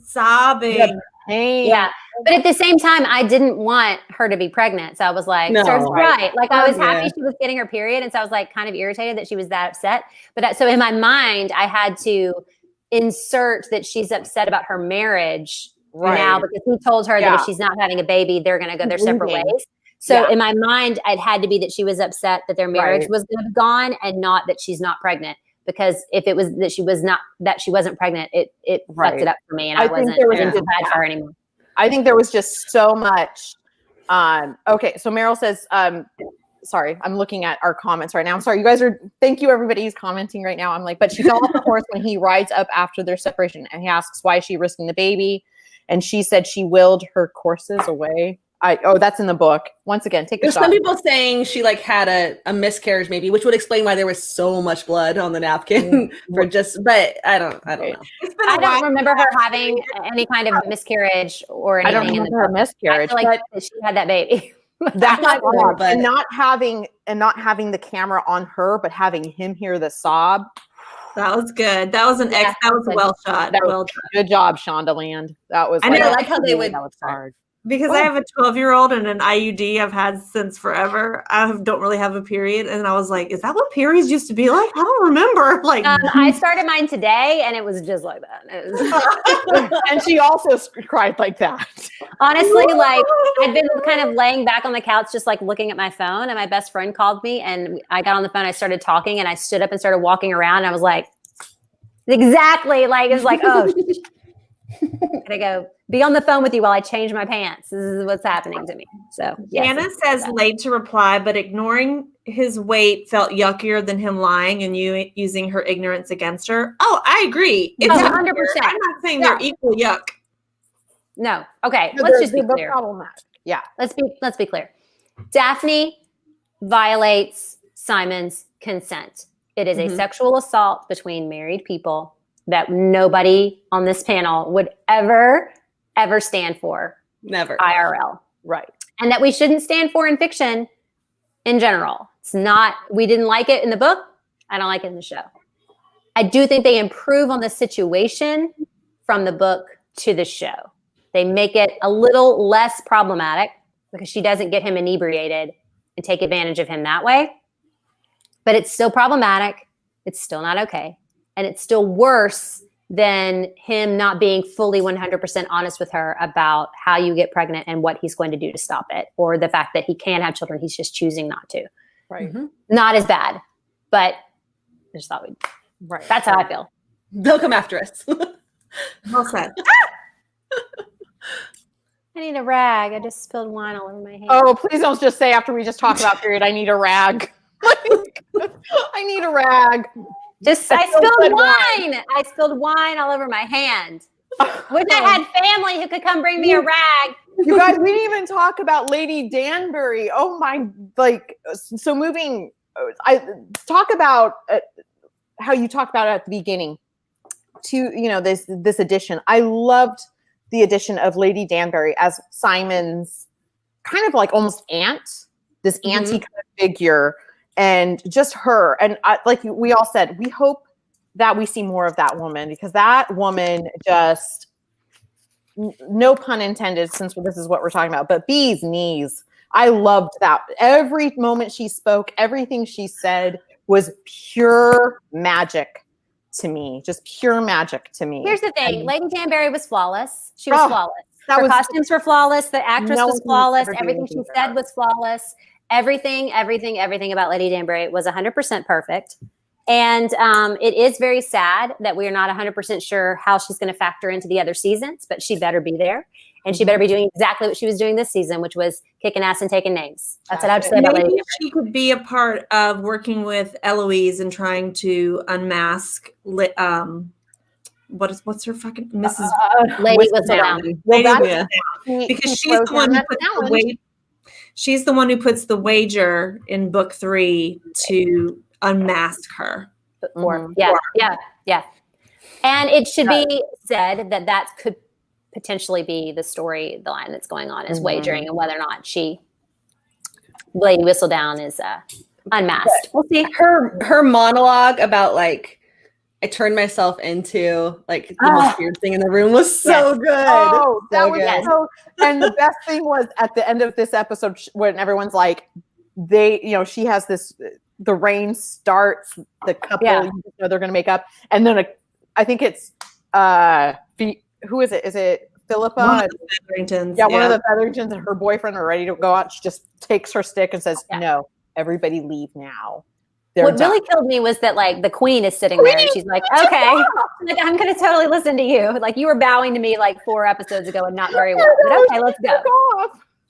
sobbing. Pain. Yeah. But at the same time, I didn't want her to be pregnant. So I was like, No. Sir's right. I was happy Yeah. she was getting her period. And so I was kind of irritated that she was that upset. But so in my mind, I had to insert that she's upset about her marriage now, because he told her that if she's not having a baby, they're going to go their separate ways. So in my mind, it had to be that she was upset that their marriage was going to be gone, and not that she's not pregnant. Because if it was that she wasn't pregnant, it fucked it up for me, and I wasn't bad for her anymore. I think there was just so much. Okay, so Meryl says, sorry, I'm looking at our comments right now. I'm sorry, you guys thank you everybody who's commenting right now. I'm but she fell off the horse when he rides up after their separation, and he asks, why is she risking the baby? And she said she willed her courses away. That's in the book. Once again, take a There's shot. some people saying she had a miscarriage, maybe, which would explain why there was so much blood on the napkin but I don't know. I don't remember her having any kind of miscarriage or anything. I don't remember her miscarriage, I feel but she had that baby. That's and not having the camera on her, but having him hear the sob. That was good. That was that was well shot. Good job, Shondaland. That was. I like how they would. That was hard. Because I have a 12-year-old and an IUD I've had since forever. I don't really have a period. And I was like, is that what periods used to be like? I don't remember. I started mine today, and it was just like that. It was and she also cried like that. Honestly, I'd been kind of laying back on the couch, just looking at my phone, and my best friend called me, and I got on the phone, I started talking, and I stood up and started walking around, and I was like, exactly. It was oh, I go be on the phone with you while I change my pants. This is what's happening to me. So yes, Anna says late to reply, but ignoring his weight felt yuckier than him lying and you using her ignorance against her. Oh, I agree. It's 100%. I'm not saying they're equal yuck. No. Okay. Let's just be clear. Yeah. Let's be clear. Daphne violates Simon's consent. It is a sexual assault between married people that nobody on this panel would ever stand for. Never. IRL. Right. And that we shouldn't stand for in fiction in general. It's not, we didn't like it in the book. I don't like it in the show. I do think they improve on the situation from the book to the show. They make it a little less problematic because she doesn't get him inebriated and take advantage of him that way. But it's still problematic. It's still not okay. And it's still worse than him not being fully 100% honest with her about how you get pregnant and what he's going to do to stop it, or the fact that he can have children. He's just choosing not to. Right. Not as bad, but I just thought that's how I feel. They'll come after us. Well said. I need a rag. I just spilled wine all over my hand. Oh, please don't just say after we just talked about period, I need a rag. I need a rag. I spilled wine. I spilled wine all over my hand. Wish I had family who could come bring me a rag. You guys, we didn't even talk about Lady Danbury. Oh my, so moving. I talk about how you talked about it at the beginning to, this addition. I loved the addition of Lady Danbury as Simon's kind of almost aunt, this auntie kind of figure. And just her. And like we all said, we hope that we see more of that woman, because that woman just, no pun intended, since this is what we're talking about, but bee's knees I loved that. Every moment she spoke, everything she said was pure magic to me. Just pure magic to me. Here's the thing. And Lady Danbury was flawless. She was flawless. that Her was- costumes were flawless. The actress No was one can flawless. ever do Everything she anything said better. was flawless. Everything about Lady Danbury was 100% perfect. And it is very sad that we are not 100% sure how she's going to factor into the other seasons, but she better be there. And she better be doing exactly what she was doing this season, which was kicking ass and taking names. That's what I have to say about Lady Maybe Danbury. she could be a part of working with Eloise and trying to unmask. What's her fucking Mrs. Lady Whistledown. Well, Lady that's- Whistledown. Because he she's throws the one down who that puts the challenge. weight. She's the one who puts the wager in book 3 to unmask her. Or, yeah. And it should be said that that could potentially be the line that's going on is wagering and whether or not Lady Whistledown is unmasked. We'll see. Her monologue about like I turned myself into like the most weird thing in the room was so good. Oh, that So was good. so. And the best thing was at the end of this episode when everyone's like, she has this. The rain starts. The couple, they're going to make up, and then I think it's who is it? Is it Philippa? One of the Bingertons, one of the Feathertons and her boyfriend are ready to go out. She just takes her stick and says, "No, everybody leave now." What really killed me was that like the queen is sitting there and she's like, okay, like I'm going to totally listen to you. Like you were bowing to me like 4 episodes ago and not very well. But okay, let's go.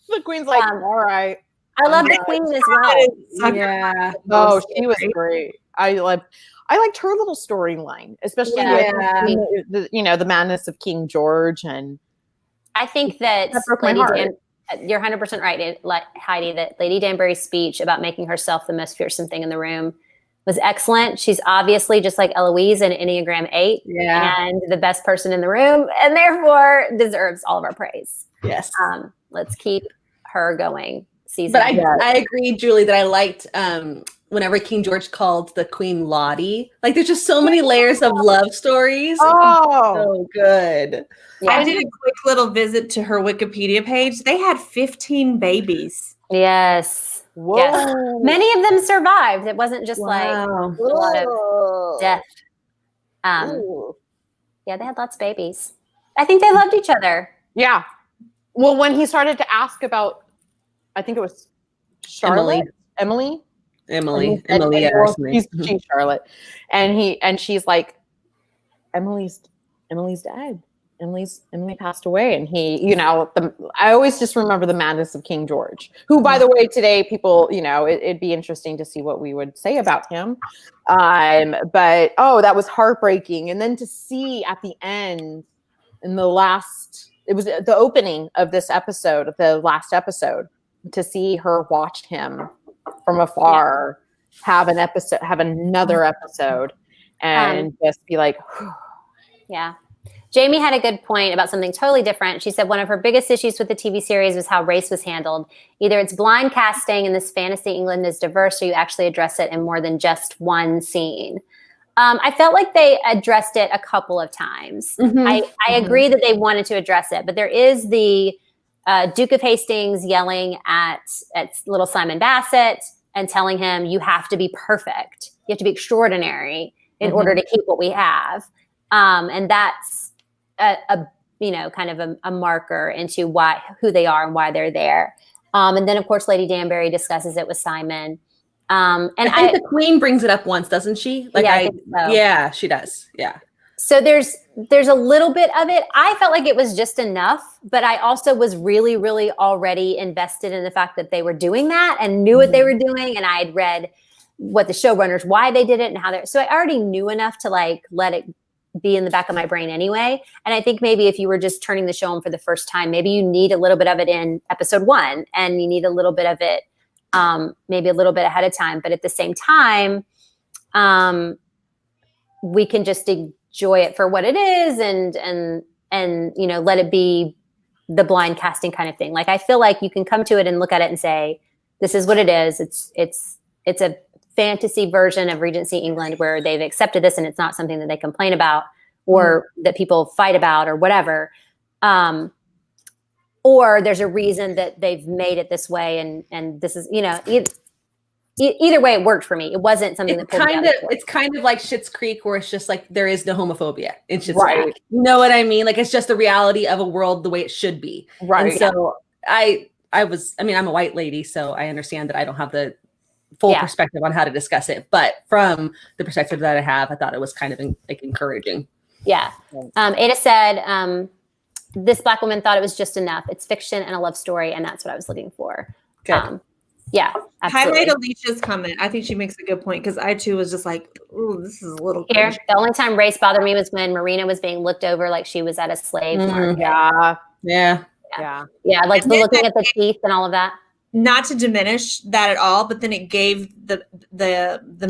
The queen's like, all right. I love the queen as well. Yeah. Oh, she was great. I liked her little storyline, especially with the madness of King George. And I think that broke my heart. You're 100% right, Heidi, that Lady Danbury's speech about making herself the most fearsome thing in the room was excellent. She's obviously just like Eloise in Enneagram 8 and the best person in the room and therefore deserves all of our praise. Yes. Let's keep her going. But I agree, Julie, that I liked whenever King George called the Queen Lottie. Like there's just so many layers of love stories. Oh, so good. Yeah. I did a quick little visit to her Wikipedia page. They had 15 babies. Yes. Whoa. Yes. Many of them survived. It wasn't just like a lot of death. Yeah, they had lots of babies. I think they loved each other. Yeah. Well, when he started to ask about, I think it was Charlotte, Emily. She's Charlotte, and she's like, Emily's dead. Emily passed away, and I always just remember the madness of King George, who, by the way, today people, it'd be interesting to see what we would say about him. But that was heartbreaking, and then to see at the end, in the last, it was the opening of this episode, of the last episode, to see her watch him from afar, have another episode, and just be like, whew. Yeah. Jamie had a good point about something totally different. She said one of her biggest issues with the TV series was how race was handled. Either it's blind casting and this fantasy England is diverse, or you actually address it in more than just one scene. I felt like they addressed it a couple of times. I agree that they wanted to address it, but there is the Duke of Hastings yelling at little Simon Bassett and telling him, you have to be perfect. You have to be extraordinary in order to keep what we have. And that's kind of a marker into who they are and why they're there. And then of course, Lady Danbury discusses it with Simon. And I think the Queen brings it up once, doesn't she? I think so. Yeah, she does. Yeah. So there's a little bit of it. I felt like it was just enough, but I also was really, really already invested in the fact that they were doing that and knew what they were doing. And I had read what the showrunners, why they did it and how they're, so I already knew enough to like, let it be in the back of my brain anyway. And I think maybe if you were just turning the show on for the first time, maybe you need a little bit of it in episode 1 and you need a little bit of it, maybe a little bit ahead of time. But at the same time, we can just enjoy it for what it is and let it be the blind casting kind of thing. Like, I feel like you can come to it and look at it and say, this is what it is. It's a fantasy version of Regency England where they've accepted this and it's not something that they complain about or that people fight about or whatever. or there's a reason that they've made it this way, and this is, either way, it worked for me. It wasn't something that pulled me out of the story. It's kind of like Schitt's Creek, where it's just like there is no homophobia in Schitt's Right. Creek. You know what I mean? Like it's just the reality of a world the way it should be. Right. And so I'm a white lady, so I understand that I don't have the full perspective on how to discuss it. But from the perspective that I have, I thought it was kind of like encouraging. Yeah. Ada said, this Black woman thought it was just enough. It's fiction and a love story, and that's what I was looking for. Good. Yeah, absolutely. Highlight Alicia's comment. I think she makes a good point, because I too was just like, ooh, this is a little Here, cringe. the only time race bothered me was when Marina was being looked over like she was at a slave market. Yeah. Like And then looking at the teeth and all of that. Not to diminish that at all, but then it gave the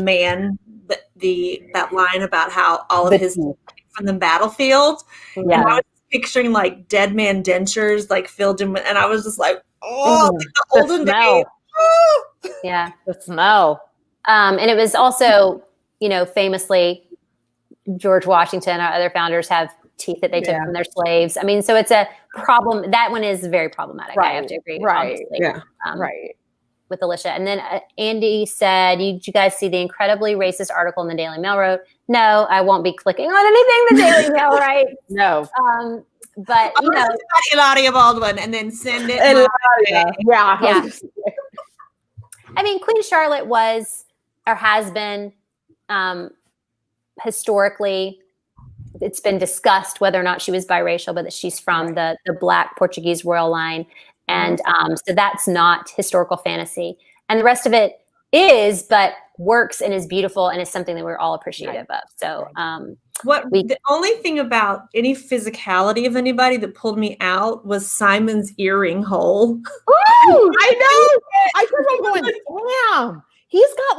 man that line about how all of his from the battlefield. And I was picturing like dead man dentures, like filled in with, and I was just like, oh, like the olden days. Yeah. The smell. And it was also, famously, George Washington, our other founders have teeth that they took from their slaves. I mean, so it's a problem. That one is very problematic. I have to agree. Right. Honestly, Right. with Alicia. And then Andy said, did you guys see the incredibly racist article in the Daily Mail wrote? No, I won't be clicking on anything the Daily Mail writes. No. But, Eladia Baldwin, and then send it. Yeah. I mean, Queen Charlotte was or has been historically, it's been discussed whether or not she was biracial, but that she's from the Black Portuguese royal line. And so that's not historical fantasy. And the rest of it is, but works and is beautiful and is something that we're all appreciative of. So the only thing about any physicality of anybody that pulled me out was Simon's earring hole. Ooh, I know. I kept on going, damn. He's got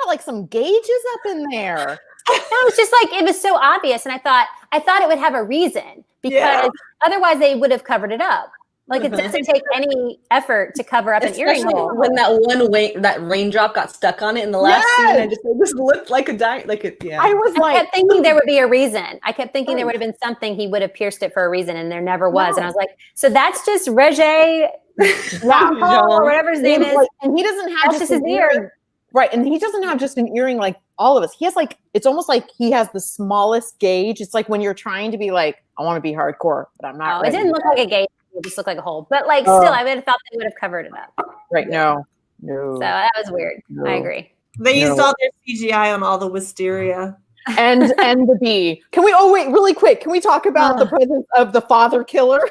like some gauges up in there. No, it's just like, it was so obvious. And I thought it would have a reason, because otherwise they would have covered it up. Like it doesn't take any effort to cover up an earring hole. When that raindrop got stuck on it in the last scene, this looked like a I was I like, kept thinking there would be a reason. I kept thinking there would have been something he would have pierced it for a reason, and there never was. And I was like, so that's just Roger or whatever his name is. And he doesn't have That's just his ear. Right. And he doesn't have just an earring like all of us. He has it's almost like he has the smallest gauge. It's like when you're trying to be like, I want to be hardcore, but I'm not. It didn't look like a gauge. It just looked like a hole. But still, I would have thought they would have covered it up. Right. No. So that was weird. I agree. They used all their CGI on all the wisteria. And the bee. Really quick. Can we talk about the presence of the father killer?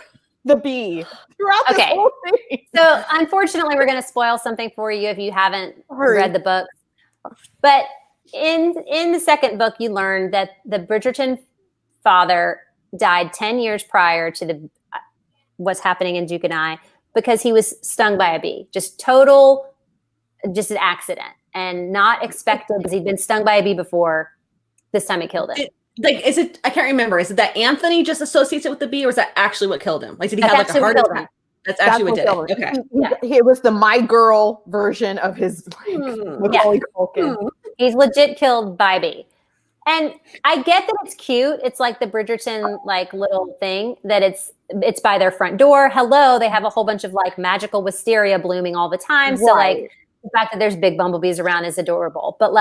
The bee throughout this whole thing. So unfortunately, we're going to spoil something for you if you haven't read the book. But in the second book, you learn that the Bridgerton father died 10 years prior to what's happening in Duke and I, because he was stung by a bee. Just an accident, and not expected, because he'd been stung by a bee before. This time it killed him. I can't remember. Is it that Anthony just associates it with the bee, or is that actually what killed him? Like, did he have like a heart attack? That's actually what did it. Okay. It was the My Girl version of his with Macaulay Culkin. He's legit killed by a bee. And I get that it's cute. It's like the Bridgerton little thing that it's by their front door. Hello, they have a whole bunch of magical wisteria blooming all the time. So the fact that there's big bumblebees around is adorable. But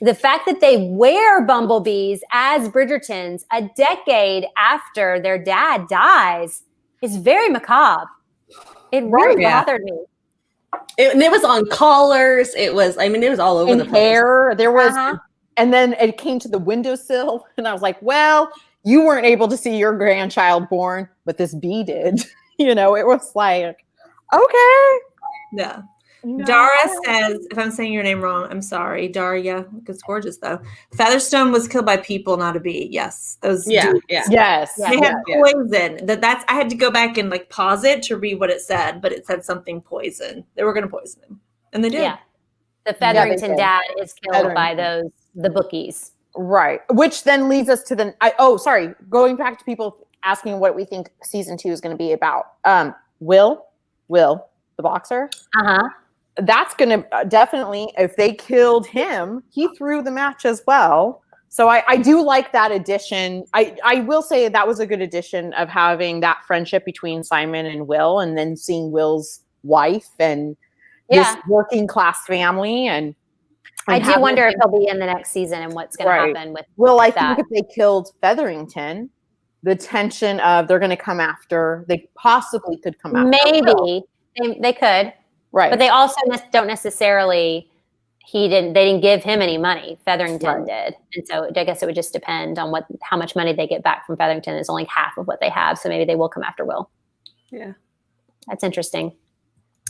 the fact that they wear bumblebees as Bridgertons a decade after their dad dies is very macabre. It really bothered me. It was on collars. It was all over the place. Hair. There was, and then it came to the windowsill, and I was like, well, you weren't able to see your grandchild born, but this bee did. It was like, okay. Yeah. Dara says, if I'm saying your name wrong, I'm sorry. Daria, it's gorgeous though. Featherstone was killed by people, not a bee. Yes, those. Yes. They had poison. That's. I had to go back and pause it to read what it said, but it said something poison. They were going to poison him, and they did. Yeah, the Featherington dad is killed by the bookies. Right, which then leads us to going back to people asking what we think season 2 is going to be about. Will, the boxer. That's going to definitely, if they killed him, he threw the match as well. So I do like that addition. I will say that was a good addition of having that friendship between Simon and Will, and then seeing Will's wife and this working class family. And I do wonder if he'll be in the next season and what's going to happen with I that. think if they killed Featherington, the tension of they're going to come after, they possibly could come after. Maybe they could, right? But they also don't necessarily. They didn't give him any money. Featherington did, and so I guess it would just depend on how much money they get back from Featherington. Is only half of what they have, so maybe they will come after Will. Yeah, that's interesting.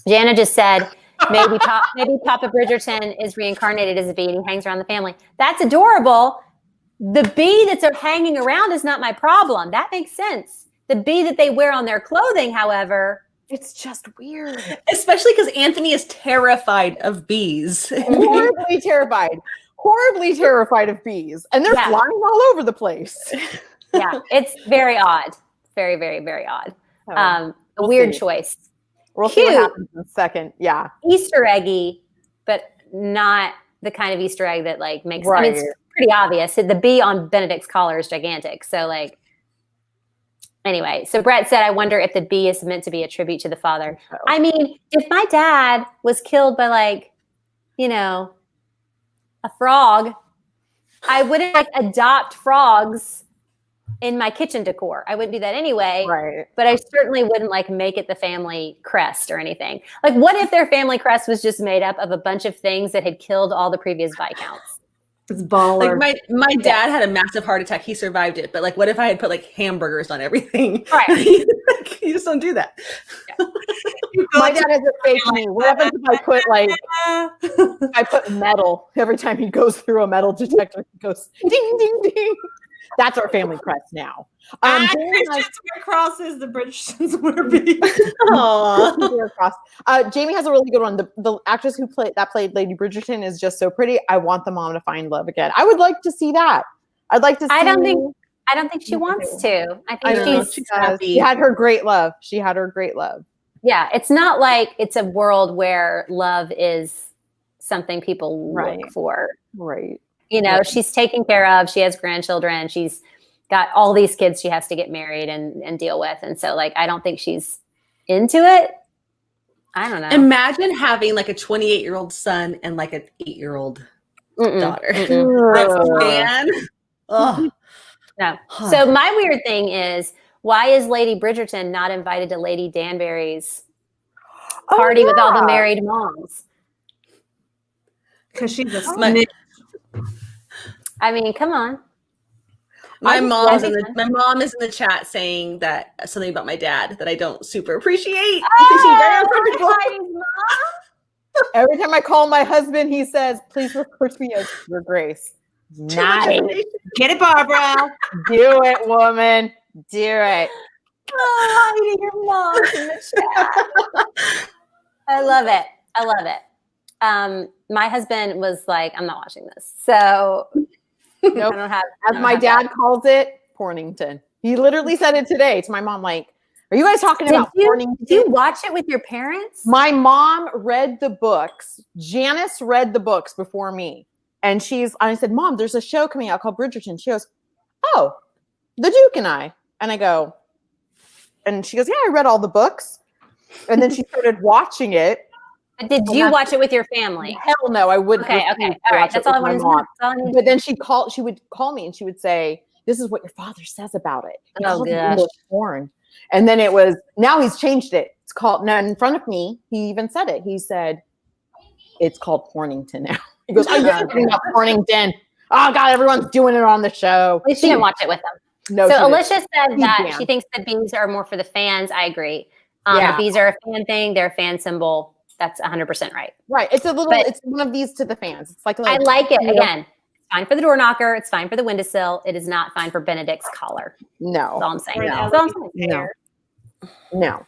Jana just said maybe Papa Bridgerton is reincarnated as a bee and he hangs around the family. That's adorable. The bee that's hanging around is not my problem. That makes sense. The bee that they wear on their clothing, however. It's just weird. Especially because Anthony is terrified of bees. Horribly terrified of bees. And they're flying all over the place. Yeah, it's very odd. Very, very, very odd. A weird choice. We'll see what happens in a second. Yeah. Easter eggy, but not the kind of Easter egg that makes I mean, it's pretty obvious. The bee on Benedict's collar is gigantic. So anyway, so Brett said, I wonder if the bee is meant to be a tribute to the father. Oh. I mean, if my dad was killed by a frog, I wouldn't adopt frogs in my kitchen decor. I wouldn't do that anyway. Right. But I certainly wouldn't make it the family crest or anything. What if their family crest was just made up of a bunch of things that had killed all the previous Viscounts? It's baller. My dad had a massive heart attack. He survived it. But what if I had put hamburgers on everything? Right. You just don't do that. Yeah. My dad has a fake me. What happens if I put metal every time he goes through a metal detector? He goes ding ding ding. That's our family crest now. Christians wear crosses, the Bridgertons wear bees. Jamie has a really good one. The actress who played Lady Bridgerton is just so pretty. I want the mom to find love again. I would like to see that. I'd like to see. I don't think she wants to. I think she's happy. She had her great love. Yeah, it's not like it's a world where love is something people look for. Right. She's taken care of. She has grandchildren. She's got all these kids she has to get married and deal with. And so, I don't think she's into it. I don't know. Imagine having a 28-year-old son and an 8-year-old daughter. Man. Oh. No. So my weird thing is, why is Lady Bridgerton not invited to Lady Danbury's party with all the married moms? Because she's a snitch. I mean, come on. My mom is in the chat saying that something about my dad that I don't super appreciate. Every time I call my husband, he says, "Please refer to me as Your Grace." Nice. Get it, Barbara. Do it, woman. Do it. Oh, your mom in the chat. I love it. My husband was like, I'm not watching this. So nope. As my dad calls it, Pornington. He literally said it today to my mom, are you guys talking about Pornington? Did you watch it with your parents? My mom read the books. Janice read the books before me. And I said, Mom, there's a show coming out called Bridgerton. She goes, oh, The Duke and I. And I go, and she goes, yeah, I read all the books. And then she started watching it. Did you watch it with your family? Hell no, I wouldn't. Okay. All right. That's all I wanted to know. But then she would call me and she would say, this is what your father says about it. He calls it English porn. And then now he's changed it. It's called, now in front of me, he even said it. He said, it's called Pornington now. He goes, I'm talking about Pornington. Oh God, everyone's doing it on the show. At least she didn't watch it with them. No. So Alicia said that she thinks the bees are more for the fans. I agree. The bees are a fan thing. They're a fan symbol. That's 100% right. Right. It's it's one of these to the fans. It's I like it. Again, it's fine for the door knocker. It's fine for the windowsill. It is not fine for Benedict's collar. No. That's all I'm saying. No.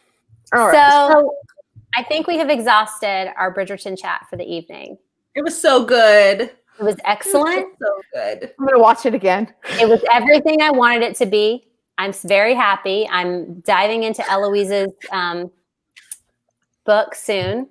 All right. So I think we have exhausted our Bridgerton chat for the evening. It was so good. It was excellent. So good. I'm going to watch it again. It was everything I wanted it to be. I'm very happy. I'm diving into Eloise's book soon.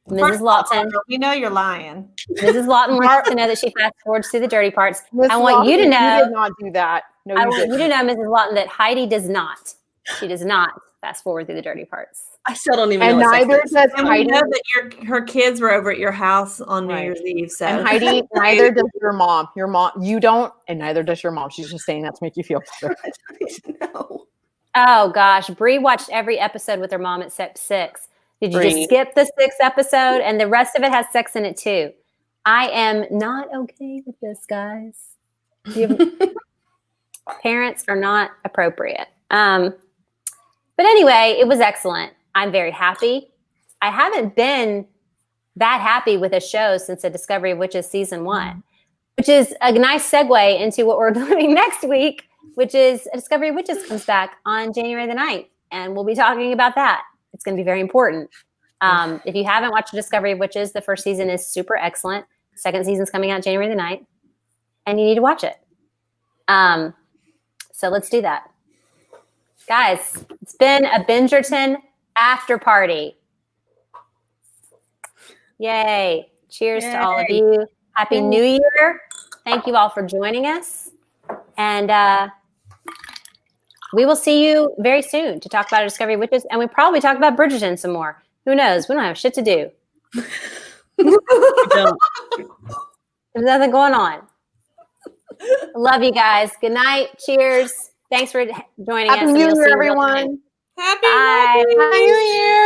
Mrs. Lawton. We know you're lying. Mrs. Lawton wants to know that she fast forwards through the dirty parts. Miss I want you to Lawton, know. You did not do that. No, I you want you didn't. to know, Mrs. Lawton, that Heidi does not. She does not fast forward through the dirty parts. I still don't even And know. what neither sex is. does And we Heidi. know that her kids were over at your house on New Right. Year's Eve. So And Heidi, neither does your mom. Your mom, you don't, and neither does your mom. She's just saying that to make you feel better. I don't even know. Oh gosh, Bree watched every episode with her mom except 6. Did you Bree. just skip the 6th episode? And the rest of it has sex in it too. I am not okay with this, guys. Parents are not appropriate. But anyway, it was excellent. I'm very happy. I haven't been that happy with a show since the Discovery of Witches season 1, which is a nice segue into what we're doing next week, which is Discovery of Witches comes back on January the 9th. And we'll be talking about that. It's going to be very important. If you haven't watched Discovery of Witches, the first season is super excellent. Second season's coming out January the 9th. And you need to watch it. So let's do that. Guys, it's been a Bingerton After Party. Yay. Cheers to all of you. Happy New Year. Thank you all for joining us. And we will see you very soon to talk about Discovery of Witches. And we probably talk about Bridgerton some more. Who knows? We don't have shit to do. Don't. There's nothing going on. Love you guys. Good night. Cheers. Thanks for joining us. Happy and New we'll see Year, you real soon. everyone. happy Bye. New Year. Happy New Year.